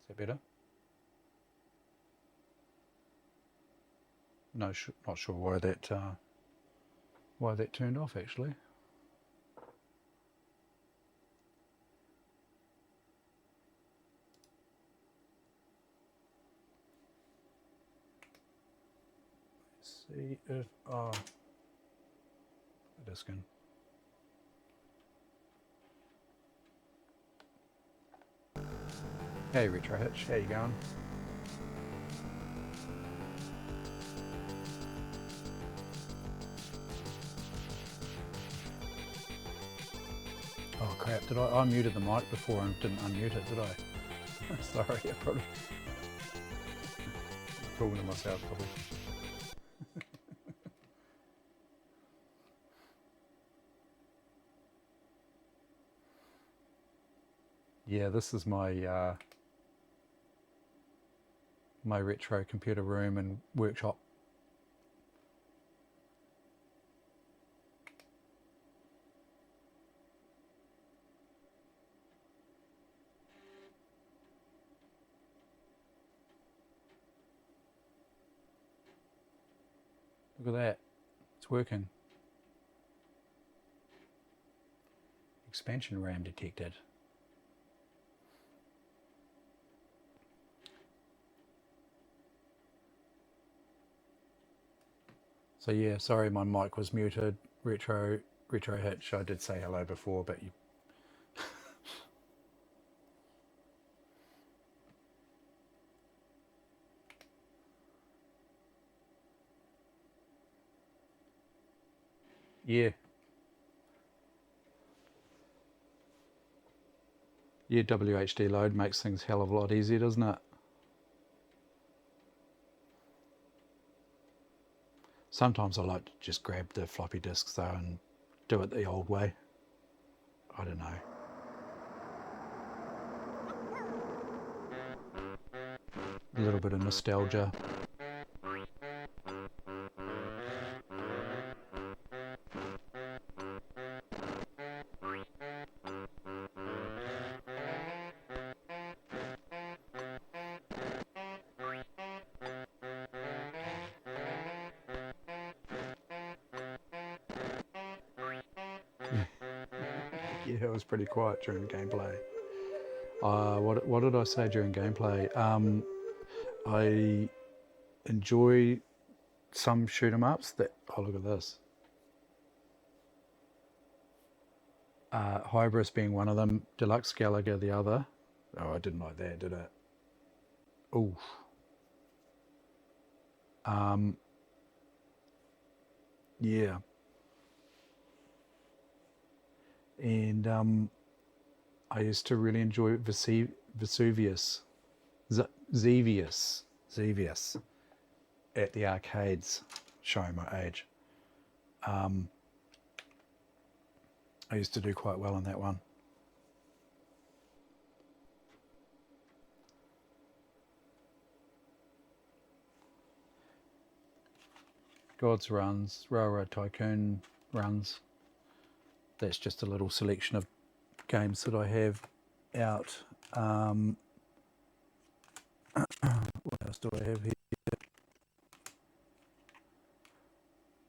that better? No, not sure why that turned off actually. Let's see if it is good. Hey Retro Hitch, how you going? Oh crap, I muted the mic before and didn't unmute it, did I? Sorry, I probably talking to myself probably. Yeah, this is my my retro computer room and workshop. Look at that, it's working. Expansion RAM detected. So yeah, sorry my mic was muted. Retro Hitch, I did say hello before, but you yeah. Yeah, WHD load makes things a hell of a lot easier, doesn't it? Sometimes I like to just grab the floppy disks though and do it the old way. I don't know. A little bit of nostalgia. Yeah, it was pretty quiet during gameplay. What did I say during gameplay? I enjoy some shoot 'em ups that. Oh, look at this. Hybris being one of them, Deluxe Gallagher the other. Oh, I didn't like that, did it? Oof. Yeah. And I used to really enjoy Vesuvius. Xevious at the arcades, showing my age. I used to do quite well in that one. God's Runs, Railroad Tycoon runs. That's just a little selection of games that I have out. What else do I have here?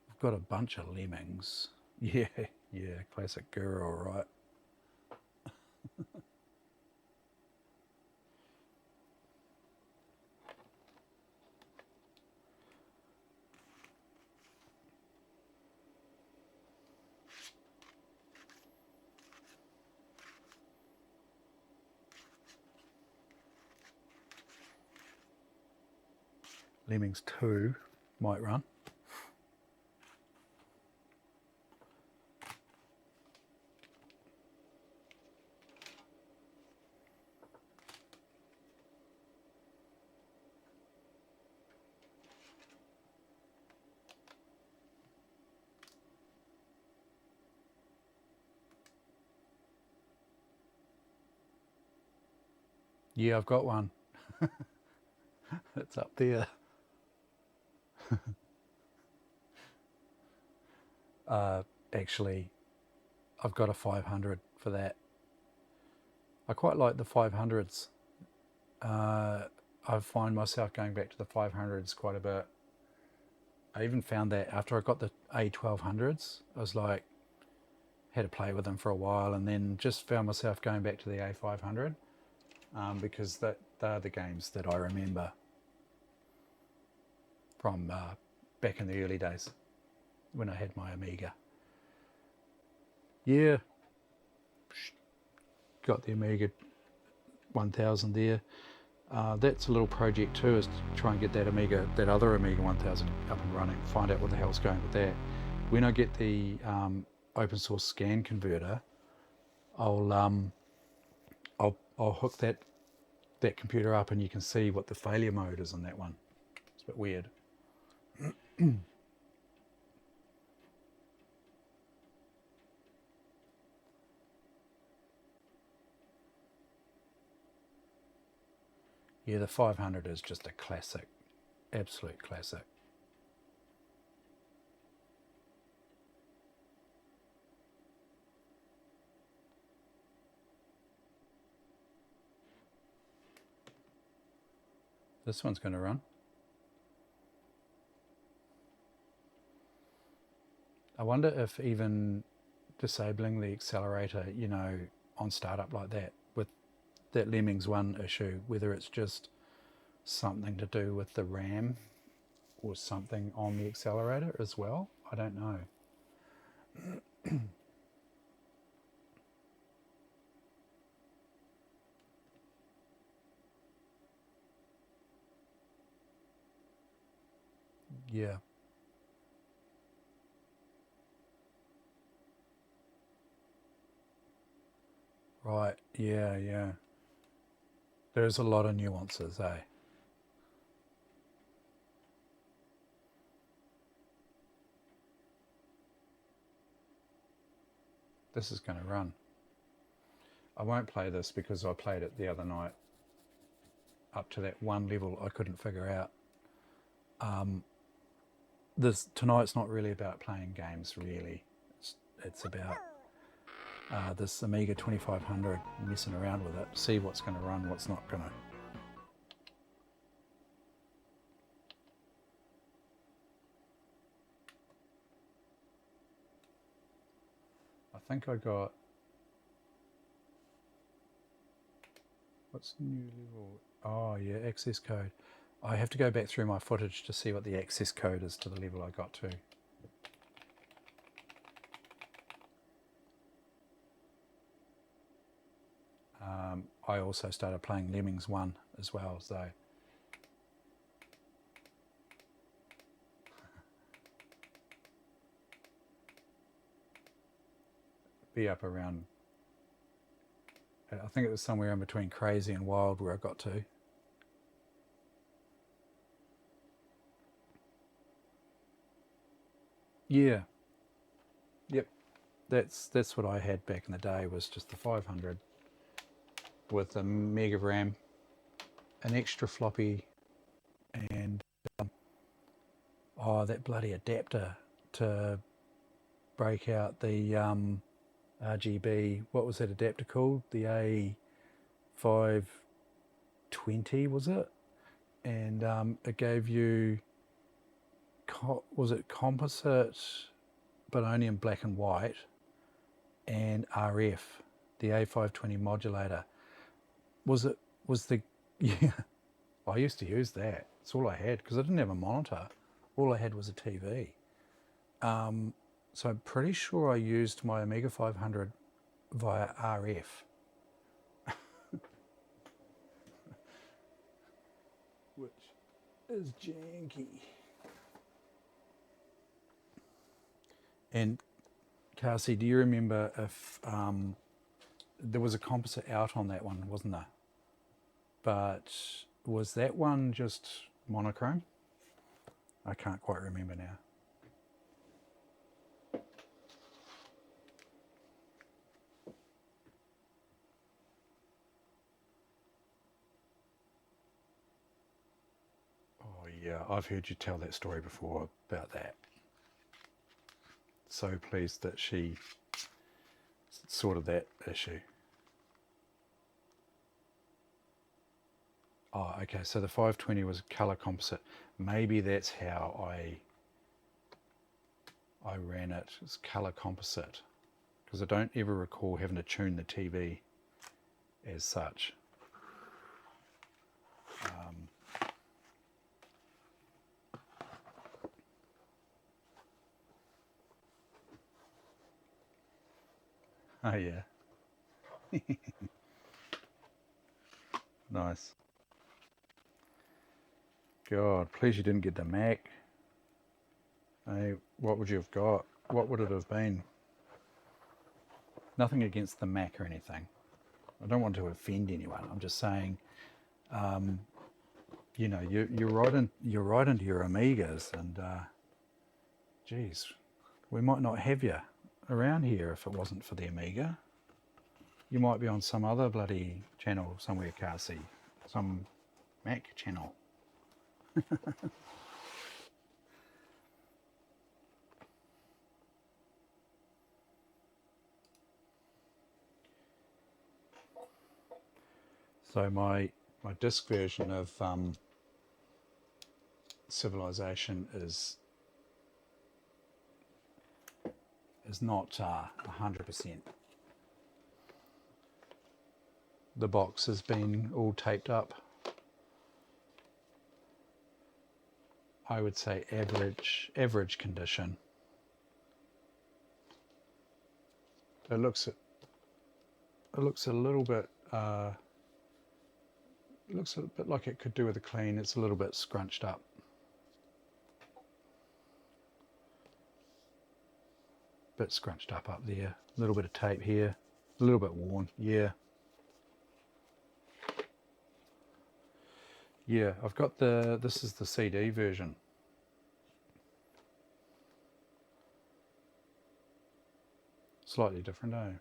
I've got a bunch of Lemmings. Yeah, classic girl, right? Lemmings 2 might run. Yeah, I've got one. It's up there. Actually, I've got a 500 for that. I quite like the 500s. I find myself going back to the 500s quite a bit. I even found that after I got the A1200s, I was like, had to play with them for a while, and then just found myself going back to the A500 because they're the games that I remember from back in the early days when I had my Amiga. Yeah, got the Amiga 1000 there. That's a little project too, is to try and get that other Amiga 1000 up and running, find out what the hell's going with that. When I get the open source scan converter, I'll hook that computer up, and you can see what the failure mode is on that one. It's a bit weird. Yeah, the 500 is just a classic, absolute classic. This one's going to run. I wonder if even disabling the accelerator, you know, on startup like that, with that Lemmings 1 issue, whether it's just something to do with the RAM or something on the accelerator as well. I don't know. Yeah. Right. Yeah, yeah. There's a lot of nuances, eh? This is going to run. I won't play this because I played it the other night up to that one level I couldn't figure out. Tonight's not really about playing games, really. It's about this Amiga 2500, messing around with it, see what's going to run, what's not going to. I think I got, what's new level? Oh yeah, access code. I have to go back through my footage to see what the access code is to the level I got to. I also started playing Lemmings 1 as well, so be up around, I think it was somewhere in between Crazy and Wild where I got to. Yeah. Yep. That's what I had back in the day, was just the 500 with a mega RAM, an extra floppy, and that bloody adapter to break out the RGB. What was that adapter called? The A520, was it? And it gave you, was it composite, but only in black and white, and RF, the A520 modulator. Was the yeah, I used to use that. It's all I had because I didn't have a monitor. All I had was a TV. So I'm pretty sure I used my Amiga 500 via RF. Which is janky. And Cassie, do you remember if there was a composite out on that one, wasn't there? But was that one just monochrome? I can't quite remember now. Oh yeah, I've heard you tell that story before about that. So pleased that she sorted that issue. Oh, okay, so the 520 was color composite. Maybe that's how I ran it. It's color composite, because I don't ever recall having to tune the TV as such. Oh yeah. Nice. God, please you didn't get the Mac. Hey, what would you have got? What would it have been? Nothing against the Mac or anything. I don't want to offend anyone. I'm just saying, you know, you're right into your Amigas, and geez, we might not have you around here if it wasn't for the Amiga. You might be on some other bloody channel somewhere, Carsey, some Mac channel. So my disc version of Civilization is not 100%. The box has been all taped up. I would say average condition. It looks a little bit looks a bit like it could do with a clean. It's a little bit scrunched up. Bit scrunched up there. A little bit of tape here. A little bit worn. Yeah. Yeah, I've got this is the CD version. Slightly different, eh?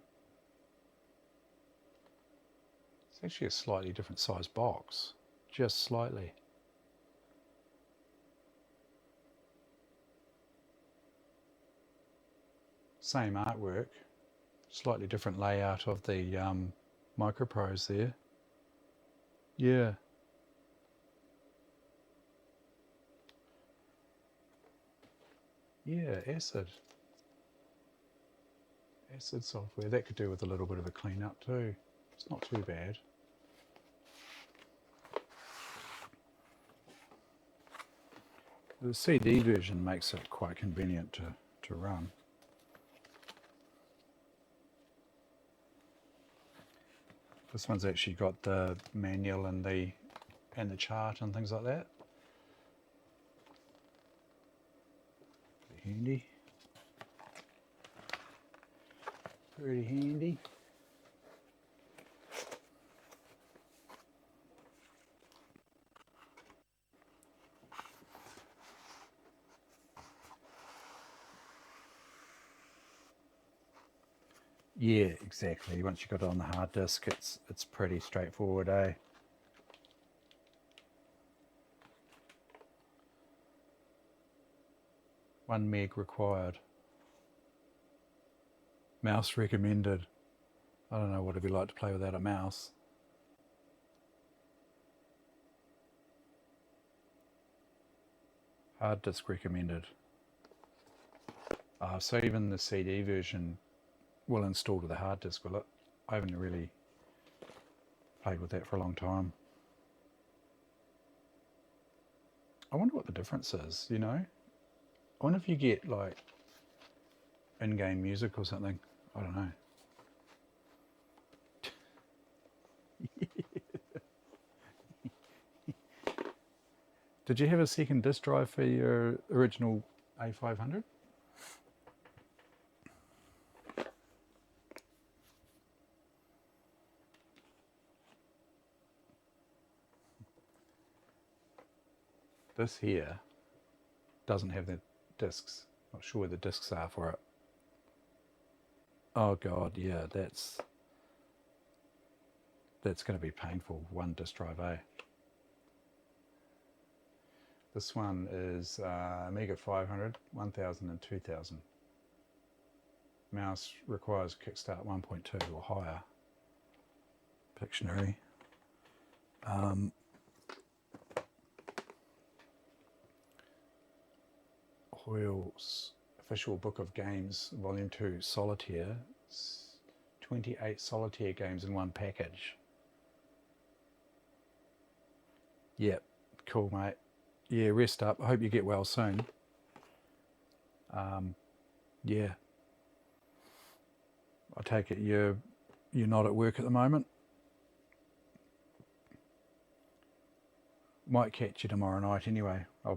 It's actually a slightly different size box. Just slightly. Same artwork. Slightly different layout of the micropros there. Yeah. Yeah, acid software. That could do with a little bit of a clean up too. It's not too bad. The CD version makes it quite convenient to run. This one's actually got the manual and the chart and things like that. Pretty handy. Pretty handy. Yeah, exactly. Once you got it on the hard disk, it's pretty straightforward, eh? One meg required. Mouse recommended. I don't know what it'd be like to play without a mouse. Hard disk recommended. So even the CD version will install to the hard disk, will it? I haven't really played with that for a long time. I wonder what the difference is, you know? I wonder if you get like in-game music or something. I don't know. Did you have a second disk drive for your original A500? This here doesn't have the discs. Not sure where the discs are for it. Oh god, yeah, that's going to be painful. One disk drive, eh? This one is Amiga 500, 1000 and 2000. Mouse requires kickstart 1.2 or higher. Pictionary. Hoyle's Official Book of Games, Volume 2, Solitaire. 28 solitaire games in one package. Yep, cool, mate. Yeah, rest up. I hope you get well soon. Yeah. I take it you're not at work at the moment? Might catch you tomorrow night anyway. I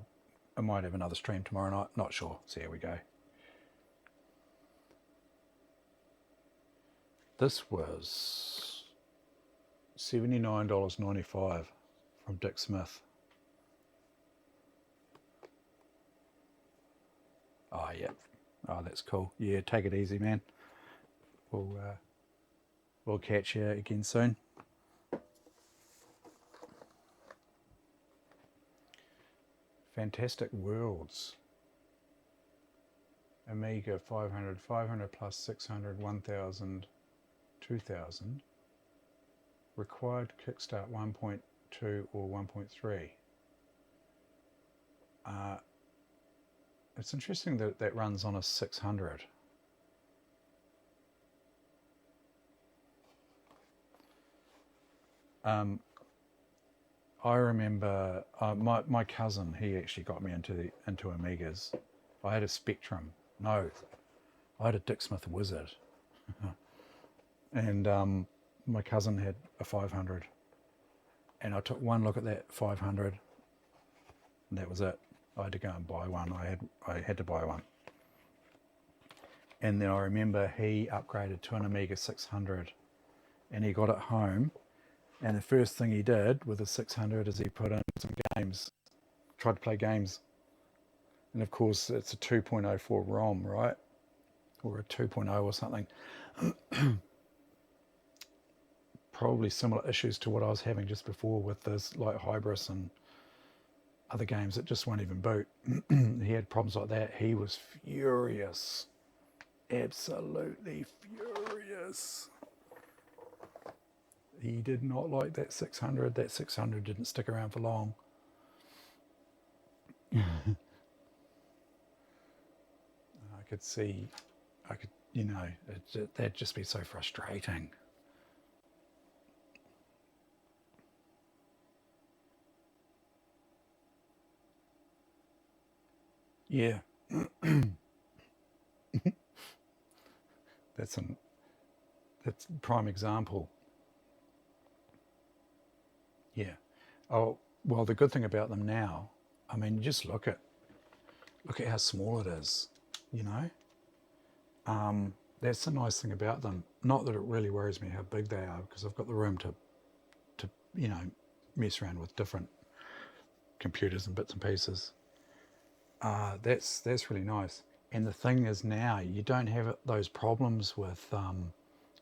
might have another stream tomorrow night. Not sure. So here we go. This was $79.95 from Dick Smith. Oh, yeah. Oh, that's cool. Yeah, take it easy, man. We'll catch you again soon. Fantastic Worlds. Amiga 500, 500 plus 600, 1000, 2000. Required kickstart 1.2 or 1.3. It's interesting that that runs on a 600. I remember my cousin, he actually got me into Amigas. I had a Spectrum. No, I had a Dick Smith Wizard. And my cousin had a 500. And I took one look at that 500, and that was it. I had to go and buy one. I had to buy one. And then I remember he upgraded to an Amiga 600, and he got it home. And the first thing he did with the 600 is he put in some games, tried to play games. And of course, it's a 2.04 ROM, right? Or a 2.0 or something. Probably similar issues to what I was having just before with this, like Hybris and other games that just won't even boot. He had problems like that. He was furious. Absolutely furious. He did not like that 600. That 600 didn't stick around for long. I could see, that'd just be so frustrating. Yeah. That's a prime example. Yeah. Oh, well, the good thing about them now, I mean, just look at how small it is, you know? That's the nice thing about them. Not that it really worries me how big they are, because I've got the room to mess around with different computers and bits and pieces. That's really nice. And the thing is now, you don't have those problems with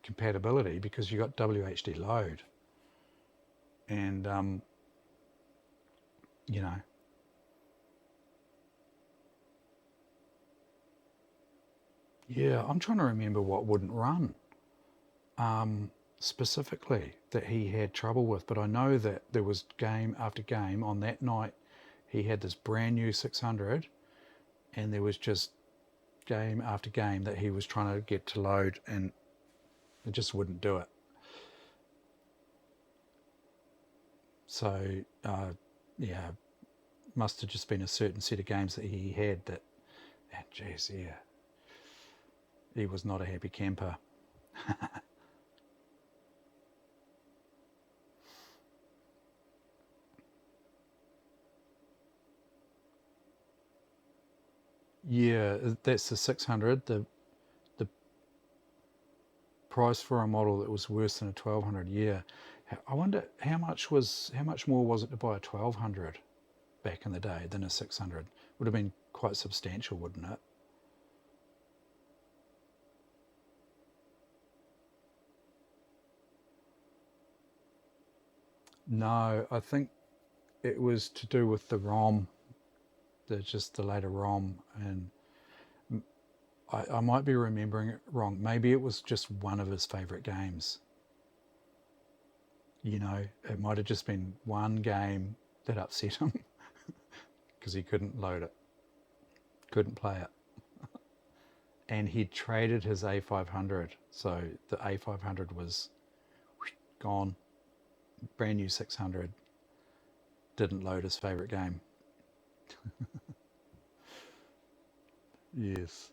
compatibility because you got WHD load. And, yeah, I'm trying to remember what wouldn't run specifically that he had trouble with. But I know that there was game after game. On that night, he had this brand new 600, and there was just game after game that he was trying to get to load, and it just wouldn't do it. So, yeah, must have just been a certain set of games that he had that, and geez, yeah, he was not a happy camper. Yeah, that's the 600. The price for a model that was worse than a 1200. Yeah, I wonder how much more was it to buy a 1200 back in the day than a 600? Would have been quite substantial, wouldn't it? No, I think it was to do with the ROM, the later ROM, and I might be remembering it wrong. Maybe it was just one of his favourite games. It might have just been one game that upset him because he couldn't load it. couldn't play it. And he'd traded his A500, so the A500 was gone. Brand new 600, didn't load his favourite game. Yes.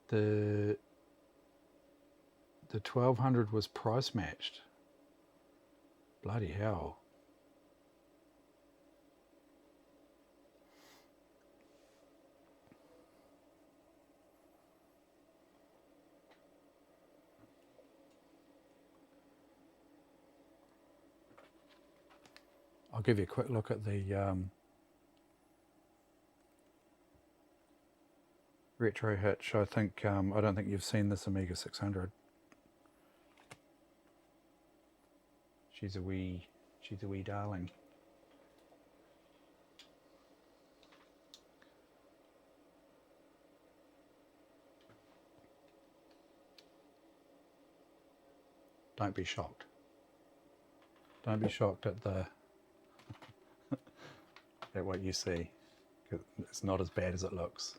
The 1200 was price matched. Bloody hell. I'll give you a quick look at the retro hitch. I don't think you've seen this Amiga 600. She's a wee darling. Don't be shocked. Don't be shocked at at what you see. It's not as bad as it looks.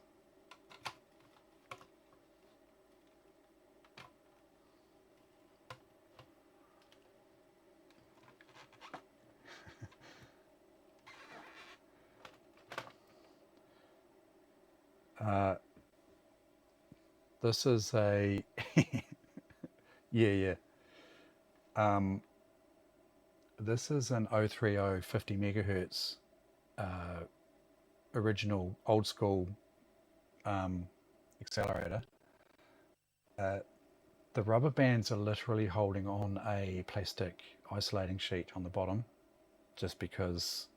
This is a yeah. This is an 030 50 megahertz original old school accelerator. The rubber bands are literally holding on a plastic isolating sheet on the bottom, just because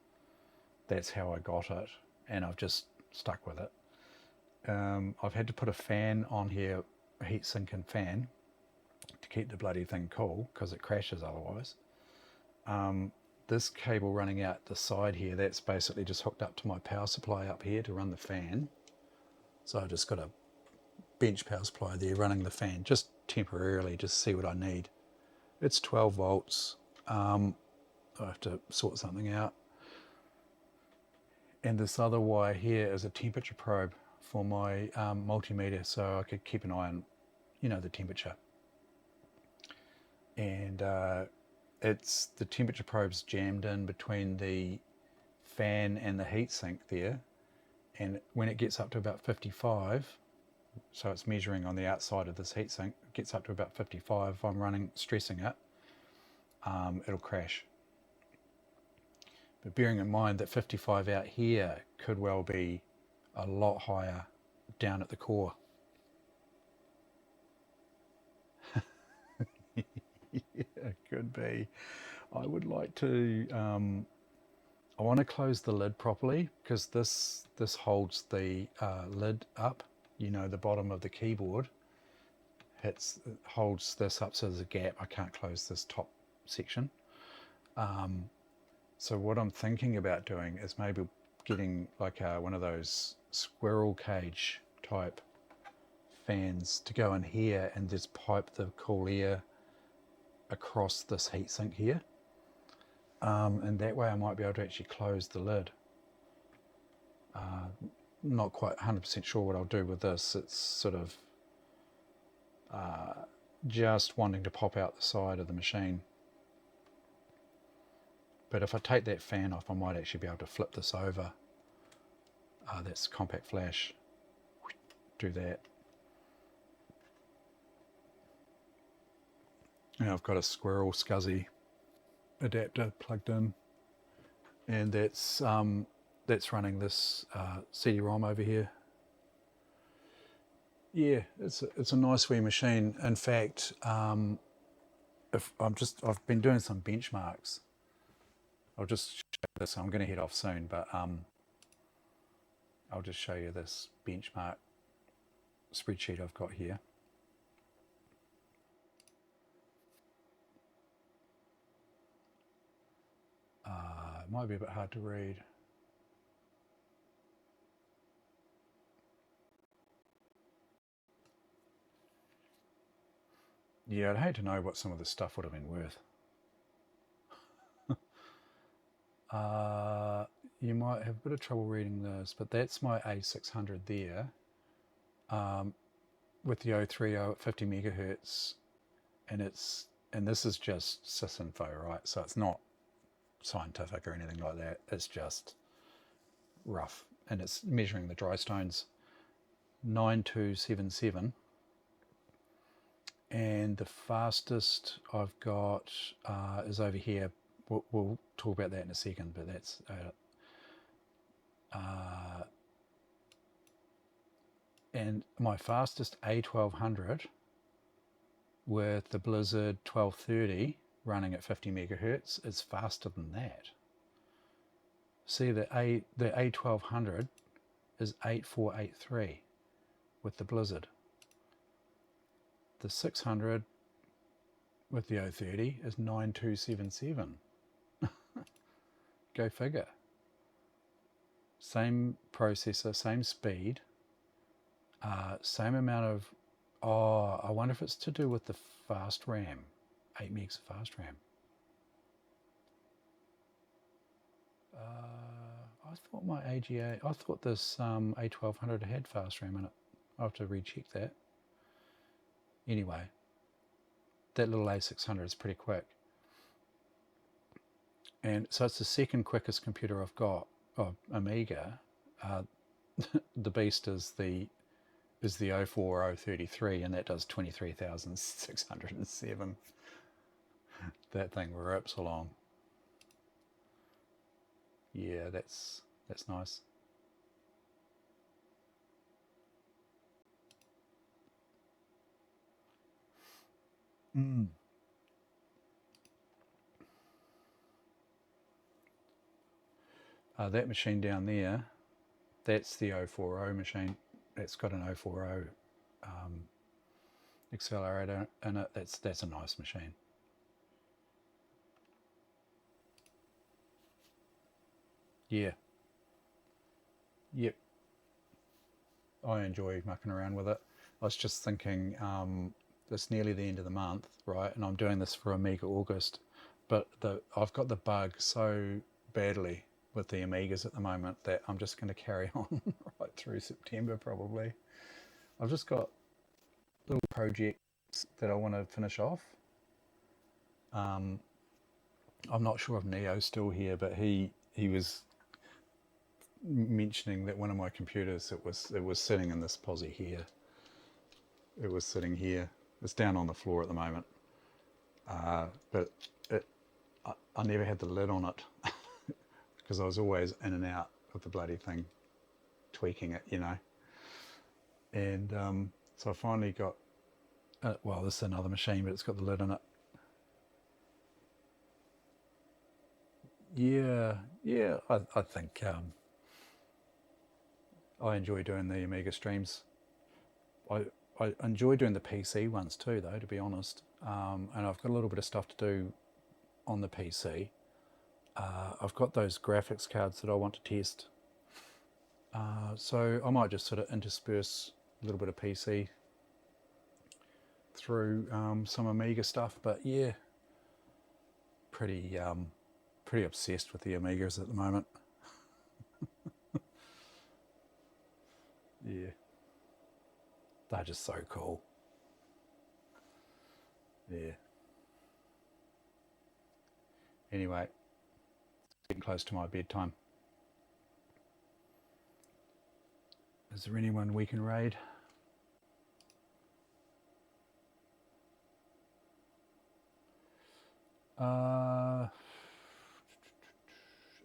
that's how I got it, and I've just stuck with it. I've had to put a fan on here, a heat sink and fan, to keep the bloody thing cool, because it crashes otherwise. This cable running out the side here, that's basically just hooked up to my power supply up here to run the fan. So I've just got a bench power supply there running the fan, just temporarily, just to see what I need. It's 12 volts. I have to sort something out. And this other wire here is a temperature probe for my multimeter, so I could keep an eye on, the temperature. And it's the temperature probe's jammed in between the fan and the heatsink there, and when it gets up to about 55, so it's measuring on the outside of this heatsink, it gets up to about 55, if I'm stressing it, it'll crash. But bearing in mind that 55 out here could well be a lot higher down at the core. Yeah, it could be. I would like to, I want to close the lid properly, because this holds the lid up, the bottom of the keyboard. It holds this up, so there's a gap. I can't close this top section. So what I'm thinking about doing is maybe getting like one of those squirrel cage type fans to go in here and just pipe the cool air across this heatsink here. And that way I might be able to actually close the lid. Not quite 100% sure what I'll do with this. It's sort of just wanting to pop out the side of the machine. But if I take that fan off, I might actually be able to flip this over. That's compact flash. Do that. Now I've got a squirrel SCSI adapter plugged in, and that's running this CD-ROM over here. Yeah, it's a nice wee machine. In fact, I've been doing some benchmarks. I'll just show this. I'm going to head off soon, but I'll just show you this benchmark spreadsheet I've got here. It might be a bit hard to read. Yeah, I'd hate to know what some of this stuff would have been worth. You might have a bit of trouble reading this, but that's my A600 there, with the 030 at 50 megahertz, and this is just sysinfo, right? So it's not scientific or anything like that. It's just rough, and it's measuring the dry stones. 9277, and the fastest I've got is over here. We'll talk about that in a second, but that's and my fastest A1200 with the Blizzard 1230 running at 50 megahertz is faster than that. See, the A1200 is 8483 with the Blizzard. The 600 with the 030 is 9277. Go figure. Same processor, same speed, same amount of... Oh, I wonder if it's to do with the fast RAM. 8 megs of fast RAM. I thought my I thought this A1200 had fast RAM in it. I'll have to recheck that. Anyway, that little A600 is pretty quick. And so it's the second quickest computer I've got of Amiga. The beast is the 04033, and that does 23,607. That thing rips along. Yeah, that's nice. That machine down there, that's the 040 machine. It's got an 040 accelerator in it. That's a nice machine. Yeah. Yep. I enjoy mucking around with it. I was just thinking, it's nearly the end of the month, right? And I'm doing this for AMIGAugust, but I've got the bug so badly with the Amigas at the moment that I'm just going to carry on right through September probably. I've just got little projects that I want to finish off. I'm not sure if Neo's still here, but he was mentioning that one of my computers, it was sitting in this posi here. It was sitting here. It's down on the floor at the moment, but I never had the lid on it because I was always in and out of the bloody thing, tweaking it, you know. And so I finally got, well, this is another machine, but it's got the lid on it. Yeah, I think I enjoy doing the Amiga streams. I enjoy doing the PC ones too, though, to be honest. And I've got a little bit of stuff to do on the PC. I've got those graphics cards that I want to test. So I might just sort of intersperse a little bit of PC through some Amiga stuff. But yeah, pretty obsessed with the Amigas at the moment. Yeah. They're just so cool. Yeah. Anyway, it's getting close to my bedtime. Is there anyone we can raid?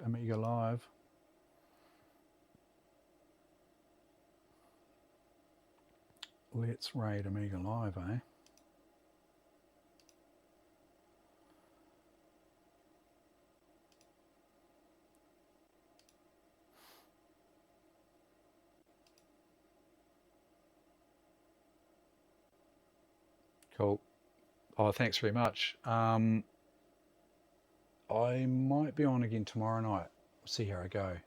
Amiga Live. Let's raid Amiga Live, eh? Cool. Oh, thanks very much. I might be on again tomorrow night. See how I go.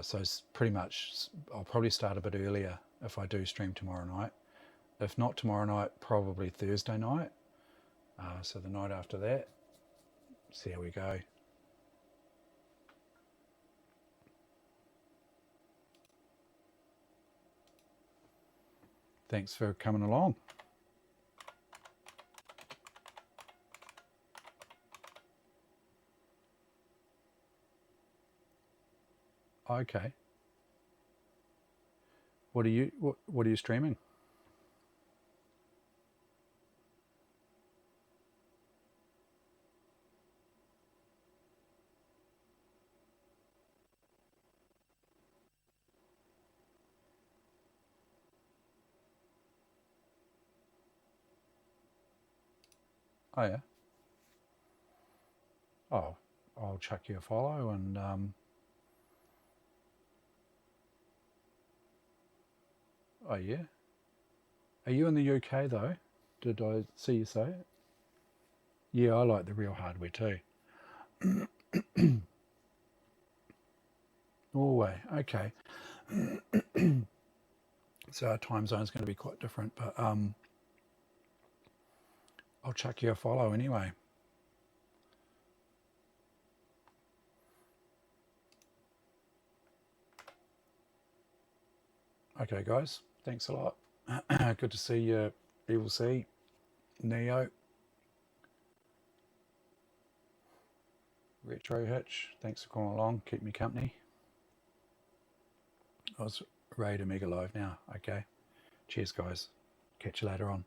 So it's pretty much, I'll probably start a bit earlier if I do stream tomorrow night. If not tomorrow night, probably Thursday night. So the night after that, see how we go. Thanks for coming along. Okay. What are you streaming? Oh yeah. Oh, I'll chuck you a follow and oh yeah. Are you in the UK though? Did I see you say it? Yeah, I like the real hardware too. Norway, okay. So our time zone's going to be quite different, but I'll chuck you a follow anyway. Okay, guys, thanks a lot. Good to see you, Evil C, Neo, Retro Hitch. Thanks for calling along. Keep me company. I was ready to mega live now. Okay. Cheers, guys. Catch you later on.